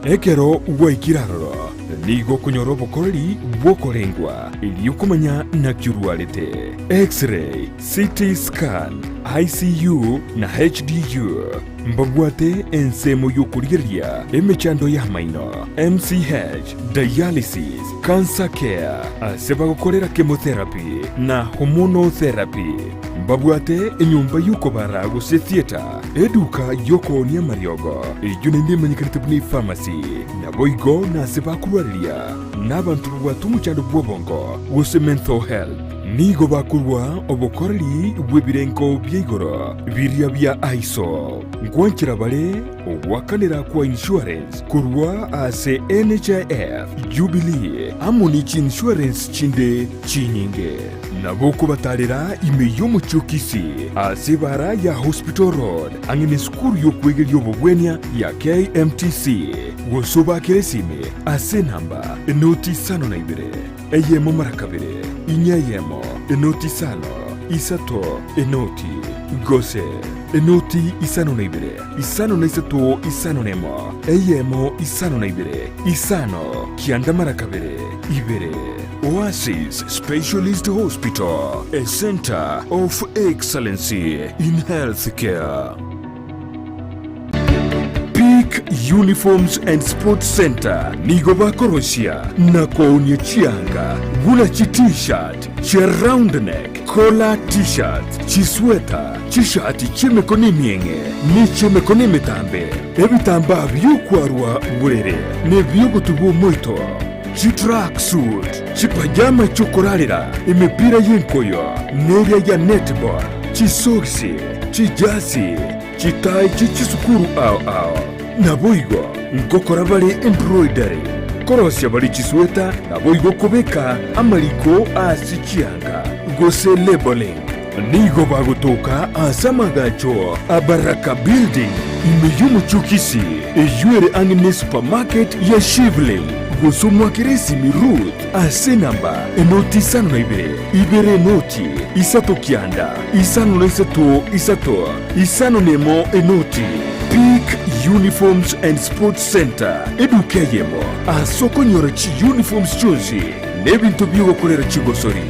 Speaker 1: ekero waikiraroro nigo kunyoro bokoreri bwokorengwa iliyokumanya na kyurwalete X-ray, CT scan, ICU na HDU mbabwate ensemo yokuriria emechando ya maino MCH, dialysis, cancer care asebagokorera chemotherapy na hormonotherapy mbabwate enyumba yukobara gose theater eduka yokonia mariogo ijunende manyikarite pharmacy na boigo na sebakurwaria n'abantu batumuchando bwobongo gose mental health nigo bakurwa obokoreri bwebirengo byigoro biria bya ISO ngwanchira bale obwakanira kwa insurance kurwa ase NHIF Jubilee amonichi insurance chinde chinyinge nabo kubatarira imeyo muchokisi ase bara ya Hospital Road angine skuru yo kwegeri obogwenya ya KMTC wosoba keresime ase namba enoti sano na ibere eyemo marakabere inyayemo enoti sano isato enoti gose enoti isano na ibere isano na isato isano nemo eyemo isano na ibere isano kianda marakabere ibere Oasis Specialist Hospital, a center of excellency in healthcare. Peak Uniforms and Sports Center nigoba korosia na kwaonia chianga gula chi t-shirt chi round neck collar t-shirt chi sweater chi shati chimekoni mienge ni chimekoni metambe ebitamba byukwarwa burere ne byogutubu moito chi track suit chi pajama chokorarira imipira y'inkoyo neria ya netball chi soksi chi jasi chi tai chi chisukuru ao na boigo ngokora bali embroidery korosya bali chisweta na boigo kubeka amaliko asichianga gose labeling nigo bagutoka asamagacho abaraka building imeyumu chukisi ejuere angine supermarket ya Shivling gosomwa kiresi Ruth ase namba enoti sano na ibere noti isato kianda isano na isato isano nemo enoti Peak Uniforms and Sports Center edukeyemo asoko nyora chi uniforms chonzi nebintu byo korera chigosori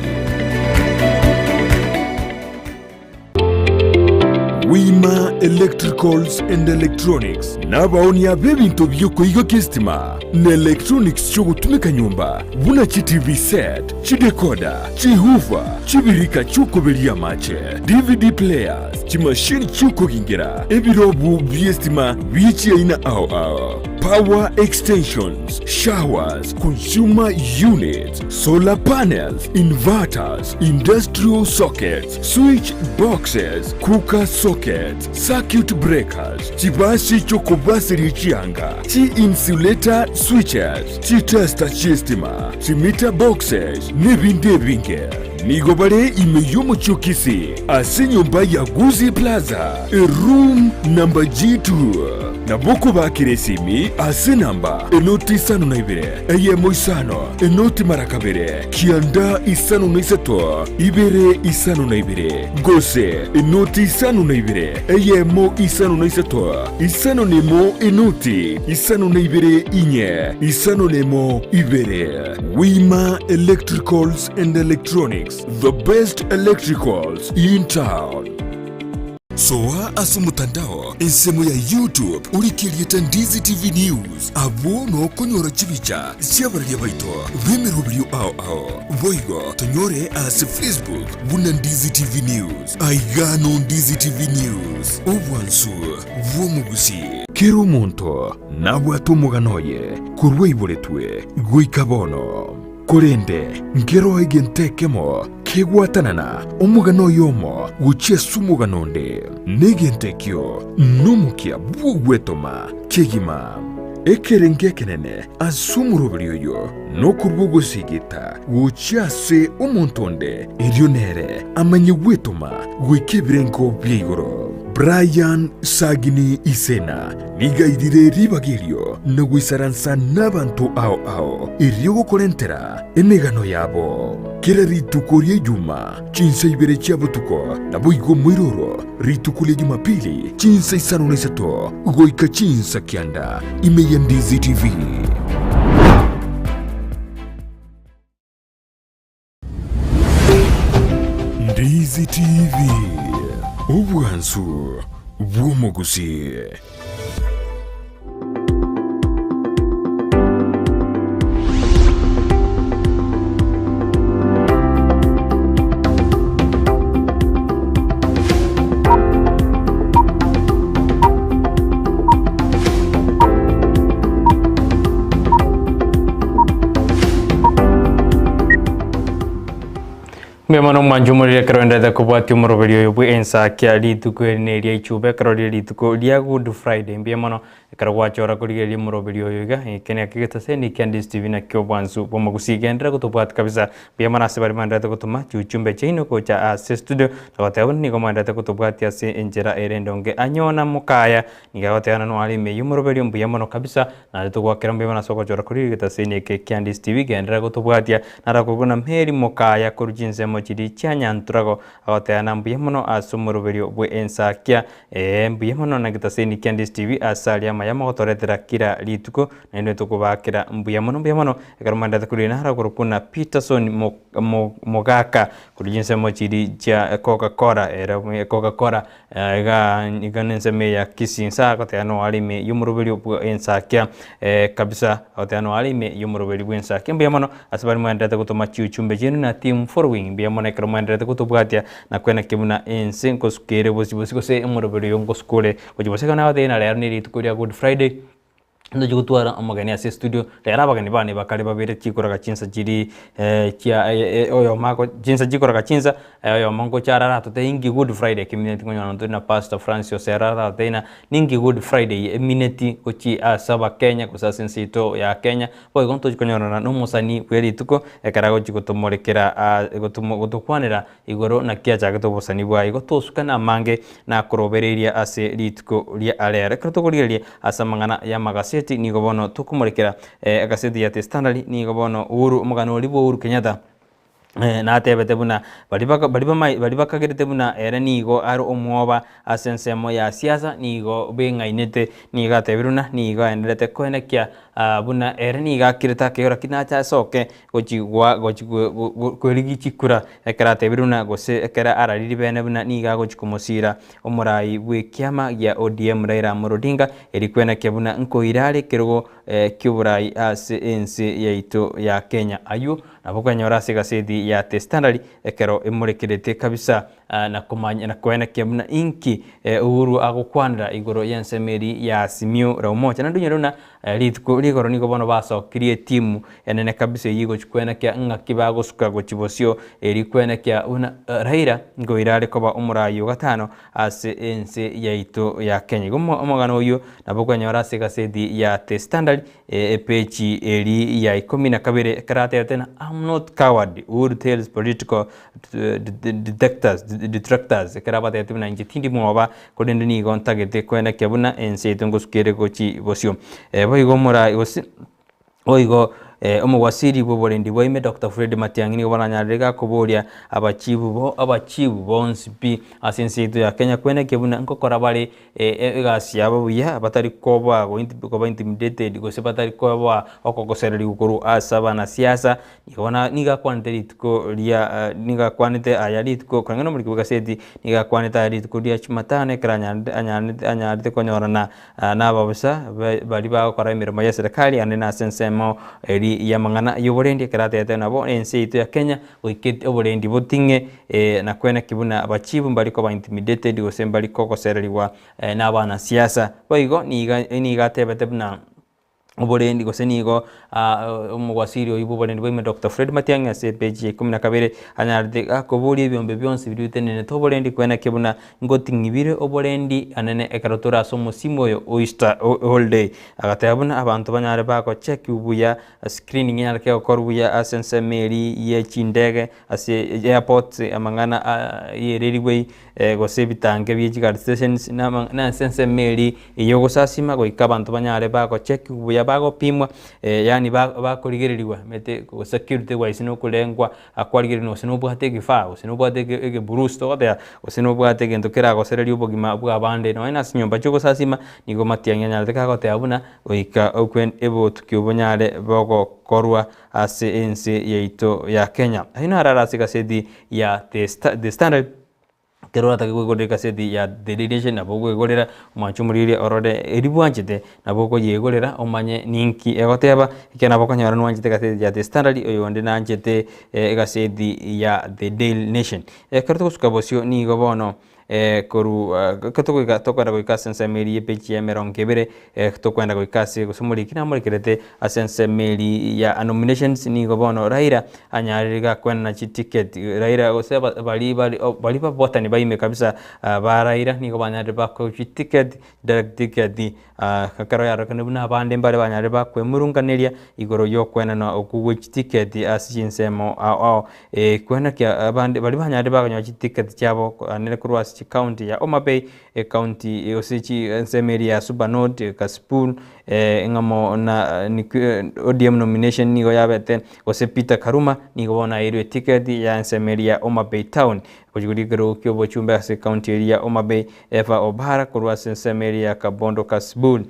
Speaker 1: Wima Electricals and Electronics nabaonia bebintu byoko igo kistima na electronics cho gutumika nyumba buna chi TV set chi decoder chi hoover chi birika chuko belia mache DVD players chi machine chuko gingira ebirobu byestima bichi aina ao power extensions, showers, consumer units, solar panels, inverters, industrial sockets, switch boxes, cooker sockets, circuit breakers, chibasi chokobasi richianga, chi insulator switches, chi tester chistima, chi meter boxes, nebinde binge. Nigobare imeyomo chokisi, ase nyumba ya Guzi Plaza, a room number G2. Naboko bakiresimi ase namba enoti sano na ibere eyemo isano enoti marakabere kianda isano na isato ibere isano na ibere gose enoti isano na ibere eyemo isano na isato isano nemo enoti isano na ibere inye isano nemo ibere. Wima Electricals and Electronics, the best electricals in town. soa asu mutandao ensemo ya YouTube urikirieta Ndizi TV News abo no konyora chibicha siabaria baito bemerubrio ao boigo tonyore as Facebook buna Ndizi TV News aigano Ndizi TV News obwansu bwomugusi kero monto nabwatu muganoye kurwa iboretwe goikabono kurende ngero egentekemo kegwatanana omugano yomo guchie sumuganonde negentekyo numukia bugwetoma kegima ekerenge kenene asumurubiryo no kurbugo sigita guchiase omontonde erionere amanye gwetoma gwikebirenko byigoro Brian Sagini Isena nigaidire ribagirio na gwisaransa n'abantu ao iryo gukorentera emegano yabo kera ritukorie juma chinsa ibere cyabo tuko nabuigo mwiroro ritukulie Jumapili chinsa isano nesato goika chinsa kianda imeya Ndizi TV. Ndizi TV obwansu bw'omugusi.
Speaker 3: Memano manjumuri karondada kubati umurobelio yobu Ensakia lituko neria ichube karodi lituko dia Good Friday memano karwachora kuligeli umurobelio yoga kenya kigeta seni Ndizi TV na kyobwansu bomagusigendera kutopata kabisa memana sebari mandata kutuma chuchumbe chino kocha ase studio tawateon ni komandata kutopati ase enjera erendonge anyona mukaya nigawateana no alime umurobelio memano kabisa na lituko kerombe memana soko chora kuligeta seni Ndizi TV gendera kutopati na rakuguna mheri mukaya kurujinse chiri chanyanturago agoteana mbuyemono asumuruberio bwe Ensakia mbuyemono nagitaseni Ndizi TV asalia mayama gotoretera kira lituko nende tukubakira mbuyemono ekarumanda takulina hara kurukuna Peterson Mogaka kulijinse mochiri cha Coca-Cola iganense meya kisinsa agoteano alime yumuruberio bwe Ensakia kabisa agoteano alime yumuruberio bwe Ensakia mbuyemono asabari mwanda takutoma chiuchumbe jenu na team following mona kromandra kutubwatia na kwena kibuna ensenko skere bosi kose umurubero yongo skole kujibose kana wade na lerni ritukuria Good Friday ndo jugutwara amagani ase studio lera bagani bane bakale babere chikora chinsa jiri chia oyo mako chinsa jikora chinsa oyo mango charara to ingi Good Friday community ngonya ndo na Pastor Francis Serara tena ningi Good Friday emineti kochi asaba Kenya kusasa nsito ya Kenya boy gonto jikonyona no musani kweli tuko ekarago jikutomorekera gutokwanira igoro na kia jagato bosani bwa igotosukana mange na kurobereria ase litiko lia alera kratokolia asamangana ya magasi ni gobono tukumurekera agaseti ya Standard ni gobono uru mugano libo uru Kenyatta na atebete buna balibakagerete buna era nigo aro omwoba asensemo ya siasa nigo bengainete niga tebiruna niga endelete koenekia buna era niga kireta kera kinacha soke gochigwa kweligi chikura ekara tebiruna gose ekara arariri bene buna niga gochikomosira omurai bwe kiama ya ODM Raila Odinga eri kwenekia buna nkoirale kirogo kyuburai ase ense yaito ya Kenya ayu nabokanyora segasedi ya Standard ekero emurekerete kabisa na kumanya na kwena kemna inki uhuru agokwandra igoro yensemeri ya Simio Raumocha na dunyeruna ligoro nigo bono baso create team enene kabisa yigo kwena kya ngakibago suka go chibosio eri kwena kya una Raila ngo irale koba umurayo gatano ase ense yaito ya Kenya gomo omagano uyo nabokanyora segasedi ya Standard pechi eri ya 12 karate tena I'm not coward who tells political detractors karabata yatumna injitindi mwoba kodende ni gontagete kwenda kyabuna ense tungusukere gochi bosio boigo mura oigo omugwasiri bw'oburendi bwaime Dr. Fred Matiang'i nigo baranyarire kuburia abachibu bonsi pi ase ense yaitu ya Kenya kweneke buna nkokora bari egasi yabo buya batari koba koba intimidated gose batari koba okogosereri gukuru asaba na siasa nigona niga kwanite ritiko ria niga kwanite aya ritiko kwangeno muri kugaseti niga kwanite aya ritiko ria chumatane anyarite konyorana n'ababusa bari bakora imirimo ya serikali ane na sensemo eri ya mangana y'uburendi karatete nabo ense yaitu ya Kenya wikete uburendi butinge na kwena kibuna abachibu bariko ba intimidated gose bariko gosereriwa n'abana siasa boigo niga tebete buna uburendi gose nigo umugwasiri oyibo uburendi bwime Dr. Fred Matiang'i ase page 12 anyarite akoburi ebyombe byonse biritenene to uburendi kwena kibuna ngotingibire uburendi anene ekarotora so musimo yo Easter holiday agatabuna abantu banyare bako check ubuya screening nyare ke okoruya asense meri ye chindege ase airport amangana ye railway gose bitange bye stations na sense meri iyo gosasima goika abantu banyare bako check ubuya bago pimwa yani bakorigereriwa mete security wise no kulengwa akwarigereri no sino bwate gifao sino bwate ge burusto oda sino bwate gento kera gosereri ubugima bwa bande no ina sinyomba cyo gosasima nigo Matiang'i nyarite kagote abuna oika okwen ebo tukibonyare bogo korwa ase ense yaito ya Kenya hino hararasi gasedi ya the standard kerora takigwe kaseti ya the nation nabo gwegorera umachumurire orode eribwanjete nabo ko yegorera omanye ninki egoteba ikena bokonyara nwanjete kaseti ya the standard oyonde nanjete gaseti ya the daily nation kerto kusuka bosio ni gobono koru tokwenda goikasa ensemeri epechi ya merongibere tokwenda goikasi gusumuri kina muri kirete asensemeri ya nominations ni gobono Raila anyaririga kwena chi ticket Raila gose bali botani baime kabisa ba Raila ni gobanyare ba ko chi ticket direct ticket kakaro ya rakane buna bande mbare banyare ba kwe murunganeria igoro yo kwena no okugwe chi ticket asinsemo kwena kya bande bali banyare ba kanyo chi ticket cyabo anere kurwa county ya Homa Bay county osichi ensemeri ya Subanod Kasipul ngamo na ODM nomination nigo yabete ose Peter Karuma nigo bona irwe ticket ya ensemeri ya Homa Bay town kujigurigero kyobo chumba ase county ya Homa Bay Eva Obara kurwa ensemeri ya Kabondo Kasipul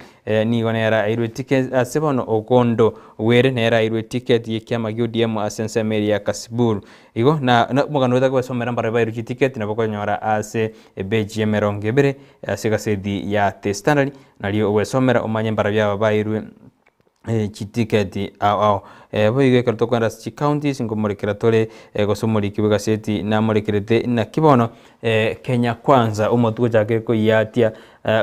Speaker 3: nigo nera irwe ticket asebono Ogondo were nera irwe ticket yekyama ODM ase ensemeri ya Kasipul igo na mugano da kwesomera mbare ba irwe ticket nabokonyora ase ebeji emerongebere ase gasedi ya the standard nalio wesomera omanye mbara byaba bairwe chitiketi boige karto kwenda chi counties ngomurekera tole gosomori kibuga seti na murekerete na kibono Kenya kwanza umutugo jake ko yatia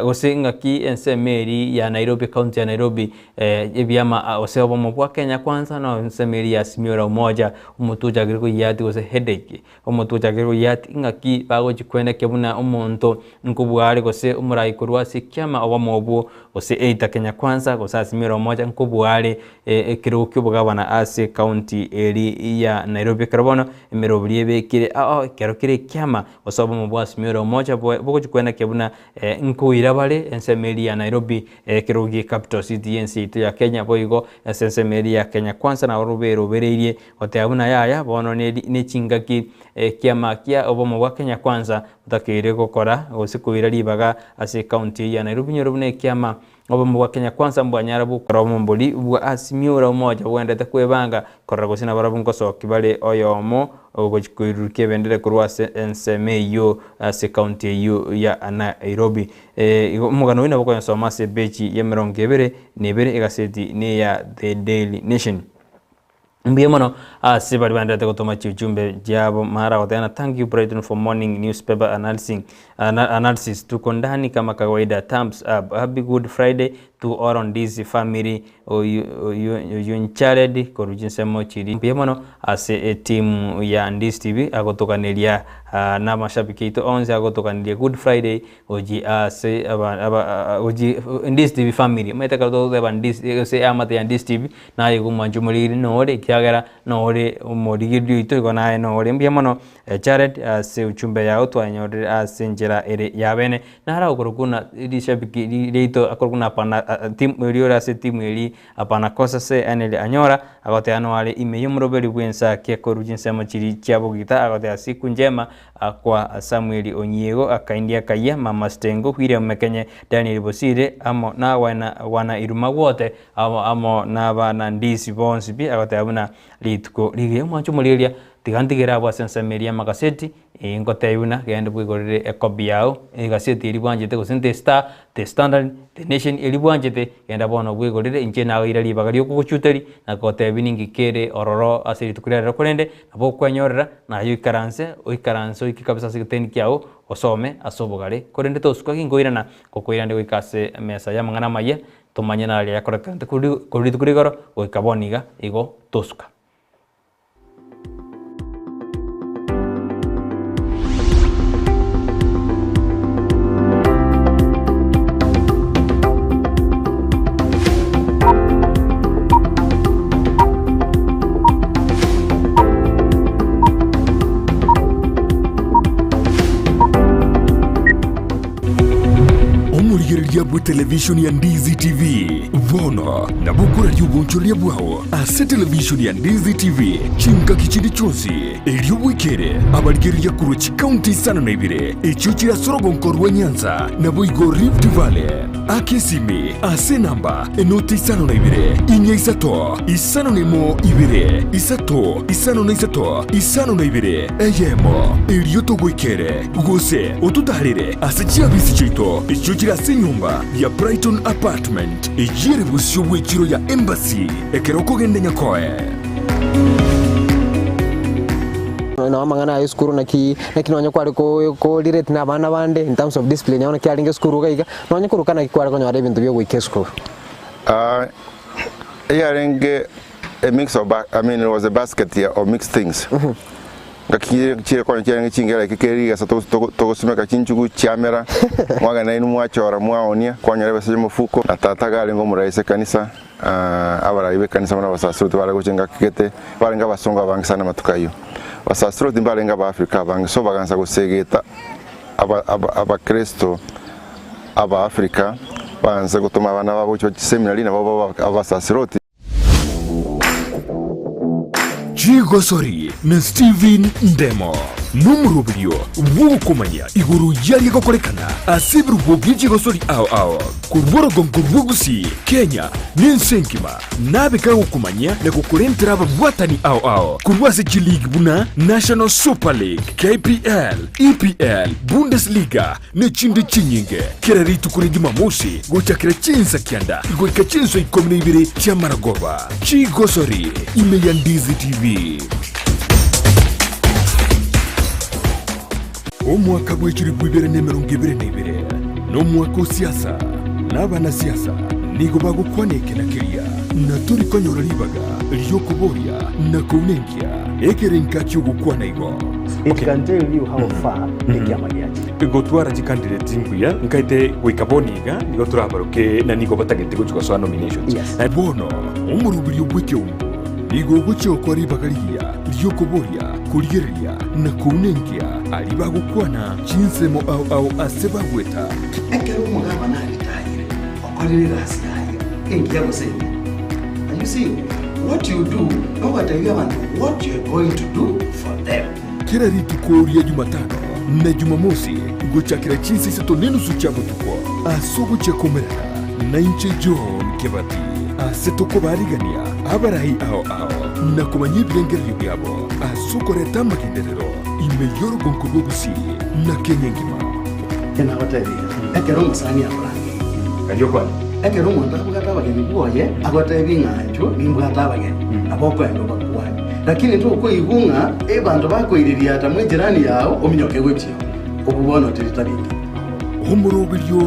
Speaker 3: gose ngaki ensemeri ya Nairobi county ya Nairobi ebyama osebo mu bwa Kenya kwanza no ensemeri ya Simiora umoja umutugo jake ko yati gose headache umutugo jake ko yati ngaki bago jikwenda kebuna umuntu nkubware gose umurai kurwa sikyama obamobo gose eita Kenya kwanza gose Simiora umoja nkubware kirukyo bugabana ase county eri ya Nairobi karbono emerobrie bekire kero kire kyama osobo mu bwa Simiora umoja bwo jikwenda kebuna nkuirabale ensemeri ya Nairobi kirugi capital city NCT ya Kenya boigo ensemeri ya Kenya kwanza na rubero bereirie oteabuna yaya bono ne chingaki kyama kya obomo bwa Kenya kwanza utakire gukora osikuira libaga ase county ya Nairobi nyorobune kyama obomo bwa Kenya kwanza mbanyara bukora omomboli bwa Asimiora umoja wendete kwebanga korra gosina barabu nkosoki bale oyomo ogojikuiruke bendere kurwa ensemeyo ase county ya Nairobi mugano wina boko yasoma se bechi yemerongevere nebere egaseti ne ya the daily nation mbiye mono sibari bandate gotoma chichumbe jabo mara watana. Thank you Brighton for morning newspaper analysis tuko ndani kama kawaida. Thumbs up. Happy Good Friday to all on this family oyuncharedi korujinsemo chiri mbiye mono ase team ya Ndizi TV agotokanelia na mashabiki ito onze agotokanelia Good Friday oji ase oji Ndizi TV family meta kato de Ndizi se amate ya Ndizi TV na yego manjumuri nore kyagera nore umorigiryo ito igona nore mbiye mono Jared se uchumbe ya otwa nyore ase njera ere yabene na hara okorukuna iri shabiki ito akorukuna timu iliyo rase timu ili apana kosa se anele anyora agote anwale imeyumrobeli Ensakia korujinsema chiri chabo gita agote siku njema kwa Samuel Onyiego akaindia kaya mama Stengo hwire mekenye Daniel Bosire amo na wana iruma wote amo na bana Ndizi bonsi bi agote abuna litko ligie mwancho muliria tigantigera abo sensemeria makaseti ngote yuna gende bwigorire ekobi yao gaseti iri bwanjete gusente Star the Standard the Nation iri bwanjete genda bono bwigorire inje nawe irali bagario kuguchuteri na kote biningi kere ororo asiri tukurera kurende abo kwanyorera na yukaranse oikaranso ikikabisa sigiteni kyao osome asobogare kurende tosuka kingoirana kokoirande wikase mesa ya mangana maye tomanya na ya korekante kuri tukurigoro oikaboniga igo tosuka.
Speaker 1: Yabu television ya Ndizi TV vono na bukura yubuncho lyabwao ase television ya Ndizi TV chinka kichindi chonsi elio wikere abaligeri ya kuruchi county sana na ibire echuchi ya sorogonko rwa Nyanza na boigo Rift Valley akesimi ase namba enoti isano na ibire inya isato isano nemo ibire isato isano na isato isano na ibire eyemo elio to wikere gose otutarire ase chiabisi chito echuchi ya senyumba ya Brighton apartment ejire busyo wechiro ya embassy ekeroko gende nyakoe
Speaker 10: na mangana ya skuru na kinonyo kwari ko direct na bana bande in terms of discipline yana kyalinge skuru gaiga nonyo kuruka na kwari ko nyore bintu byo wike skuru
Speaker 11: yarenge a mix of it was a basket here of mixed things ngakire kwa cyane kingera kikeri gasa to simeka cinchugu cyamera mwaga na inu mwachora mwaonia kwa nyore bese mufuko atatagale ngo muraise kanisa abarayibe kanisa mwana basasruti barago cenga kigete barenga basonga bangisana matukayo basasruti barenga ba Afrika bangiso baganza gusegeta aba Kristo aba Afrika banza gutuma abana babo cyo seminari nabo abasasruti
Speaker 1: Chigosori na Steven Ndemo numurubyo wukumanya iguru yari gakorekana asibru bwogi Chigosori ao kurborogongo rwugusi Kenya ninsenkima nabeka gukumanya na kukurentera abwatani ao kurwase League buna National Super League KPL EPL Bundesliga n'ikindi kinyinge kiraritu kuri Jumamosi gucakira cyensa kyanda igwika cyenso ikomne ibire cyamaragoba Chigosori imeya Ndizi TV. Omwaka gw'ekiri gw'ibere n'emirongo ibere n'ibere n'omwaka siasa n'abana siasa nigo bagukwaneke na kiria na turi konyora libaga lyokuboria na kunenkia ekerenka cy'ugukwana igo.
Speaker 12: It can tell you how far ekiamagyachi
Speaker 1: igotwara candidate zinguya nkaite gwikaboniga nigo turabaruke na nigo batagete gucwa so nominations bono umurubiri ubw'ekyumbu nigo gucyo kwa ribagariya lyokuboria kurigeria na kunenkia aliba gukwana chinsemo au aseba gweta
Speaker 2: ekero mugaba na ritayire okorere rasikaye engia gusema. And you see what you do no what you want what you are going to do for them.
Speaker 1: Kira ritukoria Jumatano na Jumamosi guchakira chinsi sato nenusu chabo tukwa asugu chakomerana na inche John Kebati asetoko barigania abarahi ao na kumanye bilengeri byabo asukoreta makinderero imeyoro gonkugo gusi na Kenya ngima
Speaker 2: Kena hotelia ekero musani abrangi
Speaker 1: kanyo kwa
Speaker 2: ekero mwanda bugata bageni bwoye agote binganjo nimbugata bageni aboko endo bakwani lakini tu uko igunga bantu bakoiriria ata mwijirani yao ominyoke gutyo ububona tiritarinde
Speaker 1: umurobiryo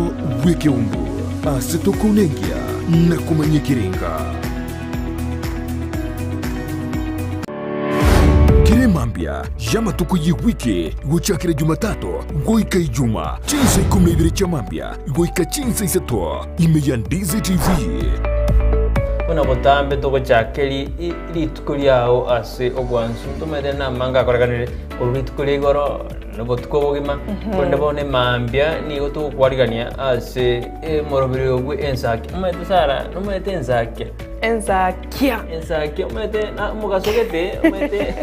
Speaker 1: bweke umbu asetoko nengia na kumanye kirenga Kiremambia yamatuko yiwike guchakira Jumatatu goika ijuma chinsa 12 chamambia goika chinsa isato imeya Ndizi TV
Speaker 3: Una botambe to gochakeri lituko lyao ase ogwansu tumere na manga korekanire ururitu kuri igoro nubo tukobogima konde bone mambia ni gotu kwarigania ase morobiri ogwe Ensakia umete sara numete Ensakia umete na mugasogete umete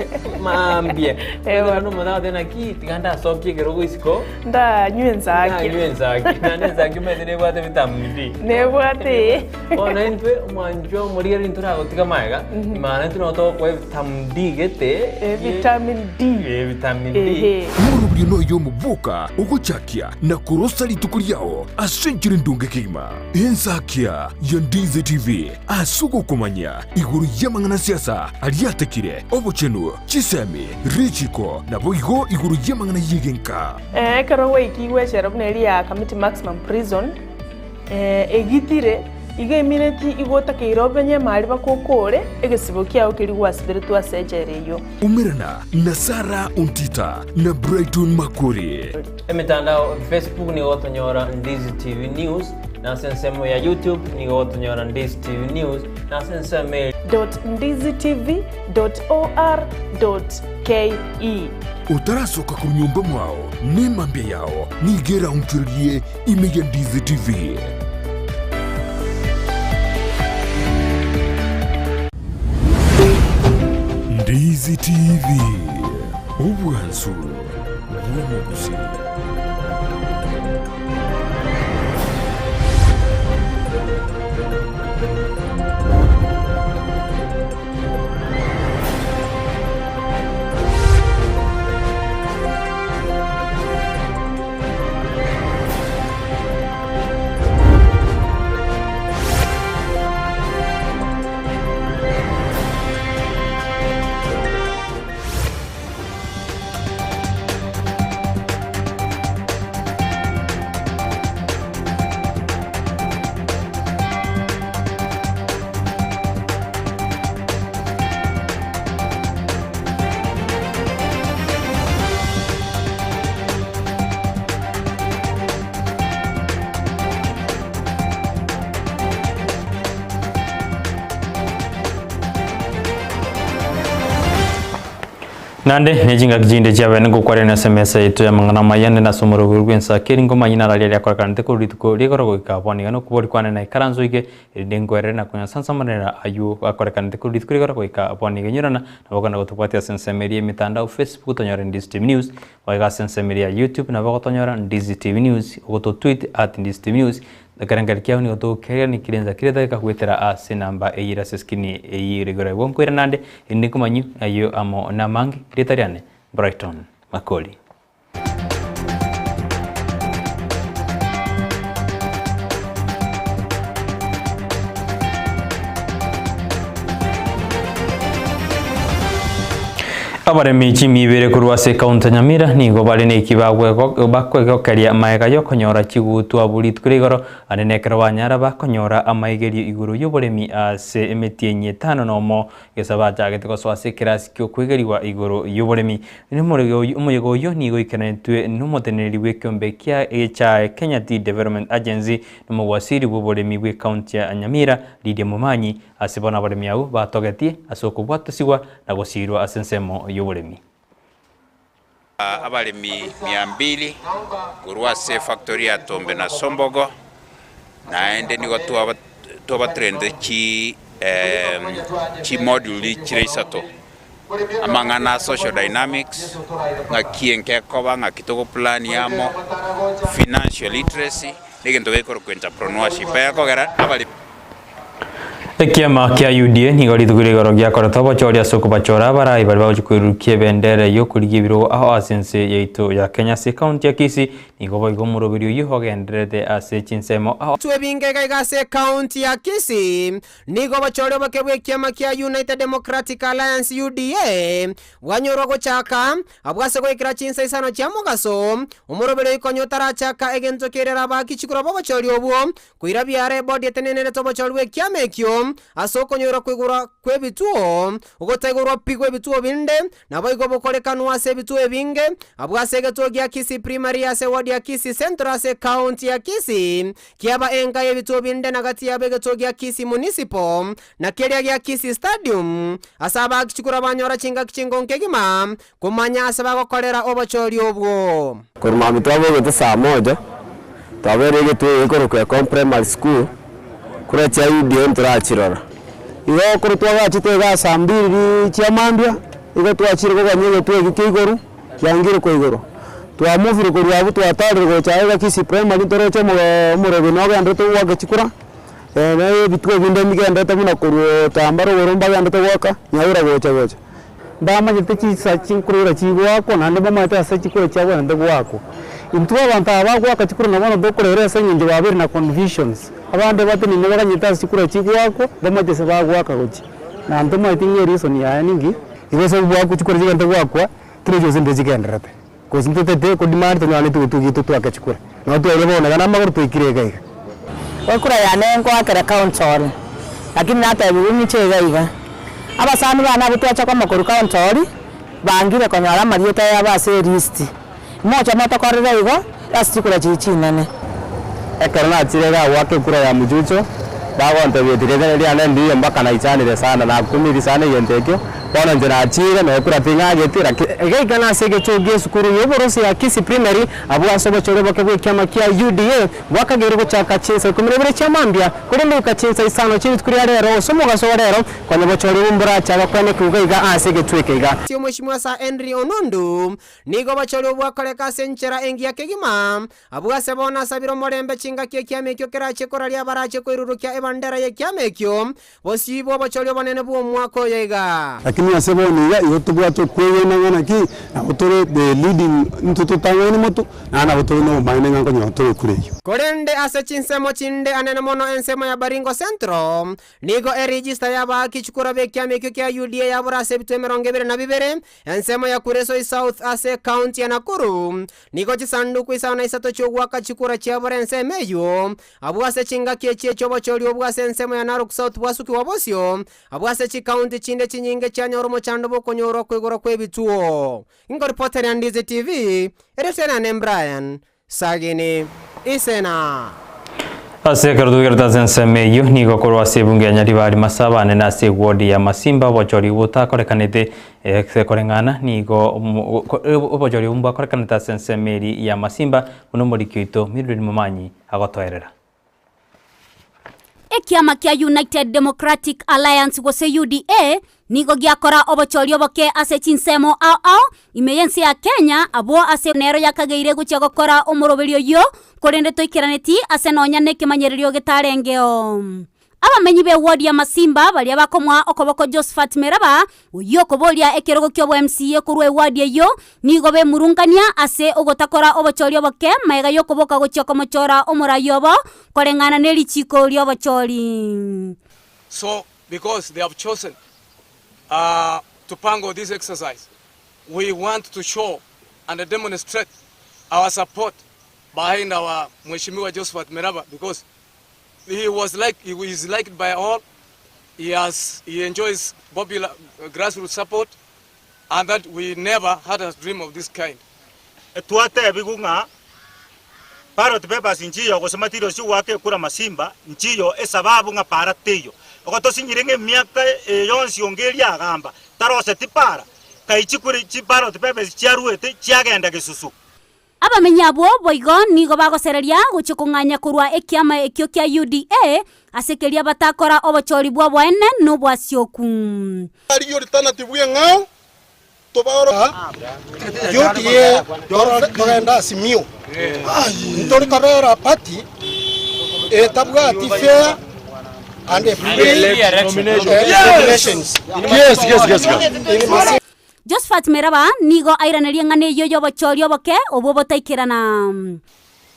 Speaker 3: mambia ewa no mona dena ki tiganda soki gerogo isiko
Speaker 4: nda Ensakia
Speaker 3: na Ensakia umete ne bwate vitamini
Speaker 4: ne bwate
Speaker 3: ona intwe mwanjo muriya intura gotika maiga imana tuno to kwa vitamin D gete
Speaker 4: vitamin D
Speaker 1: murubiri no yo mubuka uguchakia na kurosa litukuri yao asenjire ndunge kima Ensakia ya Ndizi TV asugo kumanya iguru yamangana siasa aliatekire obochenu chisemi richiko na boigo iguru yamangana yigenka
Speaker 4: karawe ikiwe sherabneri ya committee maximum prison egitire iga imineti igota keirobenye mari bakokore egesibo kiao kiri gwasibiritu asejereyo
Speaker 1: umirana na Sara Untita na Brightom Makori
Speaker 3: emitandao Facebook ni otonyora Ndizi TV News na sensemo ya YouTube ni otonyora Ndizi TV News na sensemo .ndizitv.or.ke
Speaker 1: utarasoka ku nyumba mwao ni mambia yao nigera unchurie imeya Ndizi TV Ndizi TV ubwansu bw'umuguzi
Speaker 13: nande nejinga kijinde jabe ngo kware na SMS itu ya mangana mayane na somoro rwensa keringo manyina rali ya kwakanite ko ritko ligoro ko kaponi gano kubori kwane na karanzo ige dengwere na kunya sansa manera ayu akwakanite ko ritko ligoro ko kaponi genyurana na bakana gotupati sensemeria mitandao Facebook tonyora Ndizi TV News waiga sensemeria YouTube na bakotonyora Ndizi TV News goto tweet @NdiziTV Karangal kiao ni oto kaya ni kirenza kireta ka kwetera ase namba eyira seskini eyirigora wonkwera nande indi kumanyu ayo amo namangi retariane Brightom Makori abaremi chimibere kurwase kaunta Nyamira nigo bari nekibagwe bakwegokeria maega yo konyora chigutu aburit kurigoro anenekera wanyara bakonyora amaigerio iguru y'uburemi ase emetienye 5 nomo gesaba jagete goswase kirasi kyo kwegeriwa iguru y'uburemi umuyego yo nigo ikenetwe n'umuteneri w'ekyombe kya echa Kenya Tea Development Agency n'umuwasiri w'uburemi bwe kaunti ya Nyamira Lydia Mumanyi asibona abaremi abo batogetie asokubwatasiwa na gosirwa asensemo y'uburemi
Speaker 14: abalemi 200 kurwase factory ya Tombe na Sombogo naende nigo tuba trend chi module chireisato amangana social dynamics nga kienke koba nga kitoko plan yamo financial literacy nigento gekoro ku entrepreneurship yakogera abalemi
Speaker 13: Ekiama kia UDA nigo ritugurigoro giakoreta bochoria soko bachora barai bari bagukwirukie bendere yo kurigibiro aho asense yeito ya Kenya se county ya Kisii nigo boigo murobirio yuho genderete ase chinsemo aho
Speaker 15: twebinge gaiga se county ya Kisii nigo bachora bakebwe kiama kia United Democratic Alliance UDA wanyoro gochaka abwase goikira chinsa isano cha mugaso umurobirio ikonyotara chaka egentokerera bakichikura bochori obwo kuira biare body etenene to bochorwe kiama ekyo asoko nyora kwigura kwebituo ugotegurwa pigwe bituo binde nabo igobo kolekanwa se bituo binge abwase geto gya Kisii primary ase wadi ward ya Kisii Central ase county ya Kisii kiaba enga yebituo binde na gati ya begeto gya Kisii municipal na keria gya Kisii stadium asaba kichukura banyora chinga kichingo nkegima kumanya asaba gokorera obochori obwo
Speaker 16: kuruma mitwabo gete saa moja twabere getu ikoroka primary school kura cha UDM turachirora iyo kuri twagachite ga saa 2 cia mambia igo twachire go ganyege twege kigoru yangire ko igoro twamuvire ko rwabu twatare go cha Kisii primary toroche murebe no gande to wage chikura na bitwe binde migende tabuna ko tambaro goromba gande to waka nyaura gocha ndama gite chisa chinkurura chigwa ko nande bama ta sa chikura cha bwana ndego wako intwa banta abagwa kachikura na bana dokorera senye babiri na conditions abande bate ni nyaga nyita chikura chigwa ko bama tese bagwa kagochi na ndoma itinye reason ya ningi iwese bwa ku chikura chigende gwakwa kile jose ndezi kenderate ko sintete ko demand to ngani tu gitu tu akachikura na tu elebo na kana maguru tuikirega iga
Speaker 17: wakura ya nengo akara council lakini hata bibi chega iga abasani bana butwacha kwa Makori council bangire konyara marieta ya base list moja matokorera igo asikura chichinane
Speaker 16: ekarna chirega wake kura ya mujucho bagonta byetirega ria ndiye mpaka na ichanire sana na kumiri sana yentekyo bona njira achire no kura pinga getira egekana sege choge sukuru yoborosi ya Kisii primary abu asobo chore bakwe kyama kya UDA wakagere go chaka chinsa kumirebere chamambia kuri nduka chinsa isano chiri tukuri rero somo gaso rero kwanye bochore umbura chaka kwane kuga asege twekega
Speaker 15: tio mheshimiwa sa Henry Onundu nigo bachore bwakoreka senchera engia kegima abu asebona sabiro morembe chinga kyamekyo kerache koralia barache koirurukia ebandera ye kyamekyo bosibo bachore banene bwo mwako yega
Speaker 18: lakini aseboni ya yotubwa to kwewe nangana ki otore the leading ntuto tangani moto na otore no maine ngako nyoto kureyo
Speaker 15: korende ase chinsemo chinde anene mono ensemo ya Baringo Central nigo register ya ba kichukura be kyamekyo kya UDA ya burase bitwe 22 ensemo ya Kuresoi South ase county ya Nakuru nigo chisanduku isaona isato chogwa kachukura cha burense meyo abwase chinga kyeche chobo chori obwase ensemo ya Narok South bwasuki wabosio abwase chi county chinde chinyinge chanyoro mochando bokonyoro kwegoro kwebituo ingo reporter ya Ndizi TV eretena ne Brian Sagini isena
Speaker 13: ase kardu gerta senseme yu ni gokorwa sebunge nyari bari masabane na se ward ya Masimba bochori buta korekanete se korengana ni go bochori umba korekaneta senseme ya Masimba uno morikito miruri mamanyi agotoerera
Speaker 19: ekiama kia United Democratic Alliance gose UDA nigo giakora obochori oboke ase chinsemo ao imeyensi ya Kenya abo ase nero yakageire gucha gokora omoroberio yo korende toikiraneti ase nonya nekimanyererio gitarengeo abamenyi be ward ya Masimba bali abakomwa okoboko Josephat Meraba uyo kobolia ekerogo kyo MCA kurwe ward yo nigo be murungania ase ogotakora obochori oboke maega yo koboka gochoko mochora omorayobo korengana nelichiko lyo obochori.
Speaker 20: So because they have chosen to pango this exercise, we want to show and demonstrate our support behind our Mheshimiwa Josephat Meraba because he is liked by all. He enjoys popular grassroots support, and that we never had a dream of this kind.
Speaker 21: Tuate bigunga parot papers nchiyo kosematiro si wake kura Masimba nchiyo esababu nga para teyo okoto sinyirenge miaka yonsi ongeri agamba tarose tipara kaichikuri chiparot papers chiaruete chiagenda gesusu
Speaker 19: abamenya abo boigo nigo bagosereria guchukunganya kurwa ekiama ekyo kya UDA asekeria batakora obochori bwa bwene no bwasyoku
Speaker 6: ariyo alternative ngao tobaro UDA yorenda simio ntori kabera party tabwa fair and free nominations.
Speaker 19: Yes. Josephat Meraba nigo airaneria ngane yo bochori oboke obo botaikirana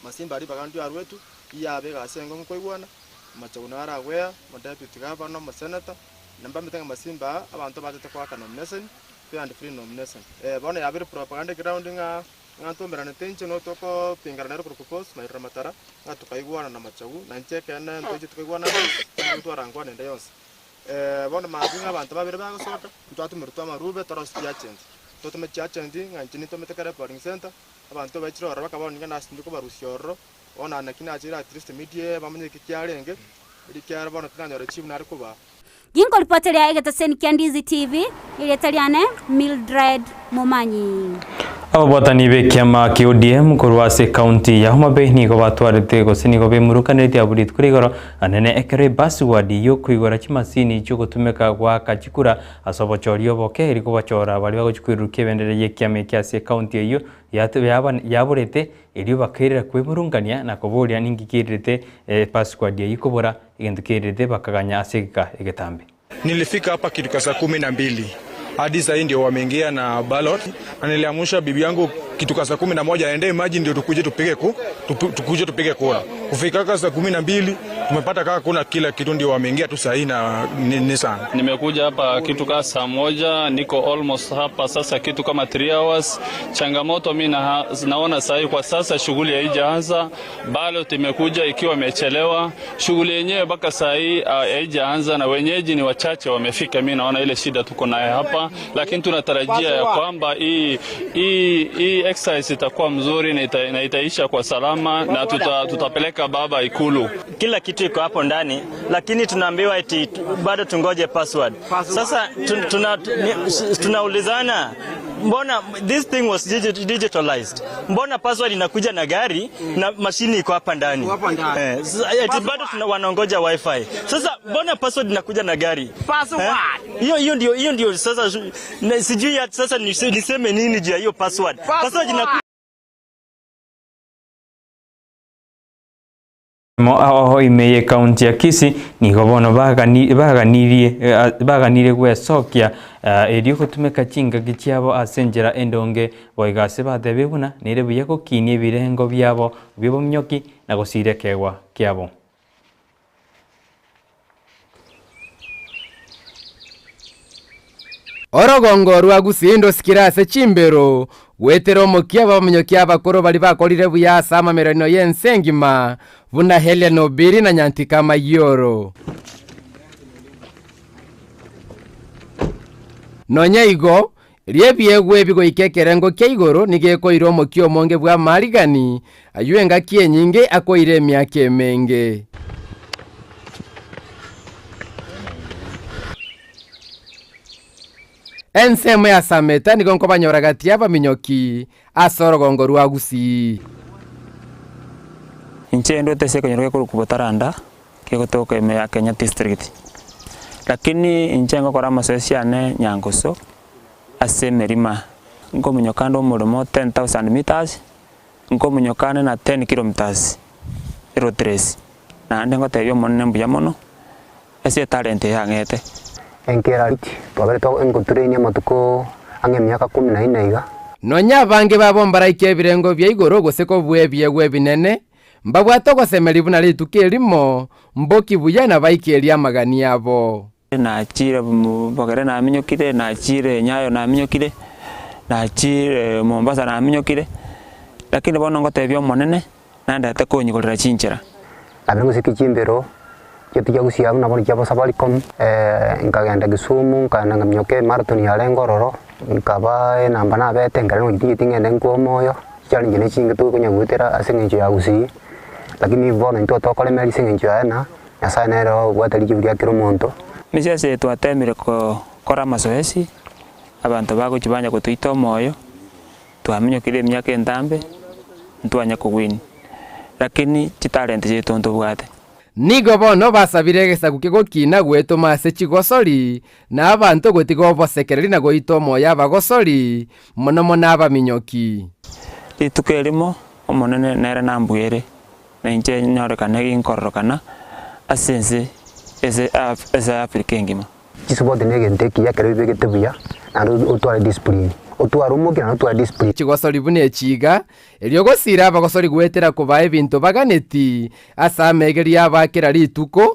Speaker 22: Masimba ari bagandu arwetu iyabe gasengo nkoigwana machaguna aragwea deputy governor senator namba mitanga Masimba abantu batete kwa nomination fair and free nomination bona yabire propaganda ground nganto merane tenche no toko pingarana ro propose maira matara ngatukaigwana na machagu na ncheke na ntoje tukaigwana mtu arangwana nda yose bona mazinga abantu babire bagosoka twatu murutwa marube torosti agent totume agent nganchini tometekare polling center abantu bachirora bakabona ngana sinduko barusioro ona nakina achira at least media bamenye kikyarenge rikyara bana tunanyora chibu nari kuba
Speaker 19: Ginko ripotelea egetaseni kia Ndizi TV iletaliane Mildred Momanyi.
Speaker 13: Ababotani be kiama ki ODM kurwase county ya Homa Bay nigo batwarite gosini go be murukaniriti aburit kurigoro anene ekere baswadi yo kuigora chimasini cyo gutumeka gwa kachikura asobochorio boke iri kubachora bali bagukwiruke bendere ye kiama kiase county yo yaburete iri bakerera kwemurungania na kuburia ningikirite baswadi yikobora igendukirite bakaganya aseka egetambe.
Speaker 5: Nilifika hapa kitu saa 12 hadi sasa ndio wameingia na ballot, na niliamsha bibi yangu kitu saa 11 aende imagine ndio tukuje tupige kura. Kufika saa 12 tumepata kaka kuna kila kitu, ndio wameingia tu sahi na ni sana.
Speaker 7: Nimekuja hapa kitu kama saa 1, niko almost hapa sasa kitu kama 3 hours. Changamoto mimi naona sahi kwa sasa shughuli haijaanza, ballot imekuja ikiwa imechelewa. Shughuli yenyewe mpaka sahi haijaanza na wenyeji ni wachache wamefika. Mimi naona ile shida tuko nayo hapa, lakini tunatarajia ya kwamba hii exercise itakuwa mzuri na itaisha kwa salama na tutapeleka baba Ikulu.
Speaker 23: Kila kitu iko hapo ndani, lakini tunaambiwa eti bado tungoje password. Sasa tunaulizana mbona this thing was digitalized? Mbona password inakuja na gari na mashini iko hapa ndani? Eti bado wanaongoja wifi. Sasa mbona password inakuja na gari? Password. Hiyo ndio sasa sijui sasa niseme nini juu ya hiyo password. Password inakuja
Speaker 13: aho imeye county ya Kisii nigo bono baganire gwecokia eri gutumika chinga gichiabo asenjera endonge boigase bathebeguna nire buya gukinie birengo byabo bibomnyoki na gusire kegwa kiabo.
Speaker 24: Orogongo rwa gusindo sikirase chimbero wetero mokia bamunyokia bakoro bali bakorire buya sama merino yensengima buna Helen Obiri na Nyantika Mayoro nonya igo riebiegwe bigo ikekerengo keigoro nigeko iromo kio monge bwa marigani ayuenga kienyinge akoire myake menge ensemo ya sameta nigonko banyoragatia baminyoki asorogongo rwa Gusii
Speaker 25: Inchendo tese konyoroke kubotaranda kegotoka ime ya Kenya district, lakini inchengo kora masosiane nyangoso ase merima ngo munyokando umurimo 10,000 meters ngo munyokane na 10 kilometers road race na ndengo tebyo monne mbuya mono ase talent yangete
Speaker 26: enkera twabere to engoturenya matuko ange myaka 14 iga
Speaker 24: nonya bange babombara ikebirengo bya igoro goseko bwebye binene mbabwato gosemeri buna litukirimo mboki buya na baikeria magani yabo
Speaker 25: na chire bogere na minyokire na chire Nyayo na minyokire na chire Mombasa na minyokire, lakini bono ngotebyo monene nandate konyigorera chinchera
Speaker 26: abirungu sikichimbero Yotija Gusii na boni kyabo Safaricom nkagenda Kisumu kana ngamyoke marathon ya Lengororo nkaba namba na bete ngalo ngiti ngende nko moyo challenge ne chinga tu kunya gutera asengenjo ya Gusii, lakini bona into tokole meri sengenjo yana yasa nero gwatari kibya kiro monto
Speaker 25: misese twatemire ko kora masoesi abantu bago kibanya kutuita moyo twamenyokire myaka endambe ntwanya kuwin, lakini chitalent chetu ntubwate
Speaker 24: nigo bono basabire gesagu kigokina gwetoma ase chigosori na abantu gotigo bosekereri na goito moya bagosori mono abaminyoki
Speaker 25: itukerimo omonene nere nambwere na inche nyorekana ginkororokana asense ese Afrika ngima
Speaker 26: chisubote negenteki yakere begetebuya na utwara discipline otwara umuke na utwara discipline
Speaker 24: chigosori bune chiga elio gosira abagosori gwetera kubaye bintu baganeti asa megeria bakera lituko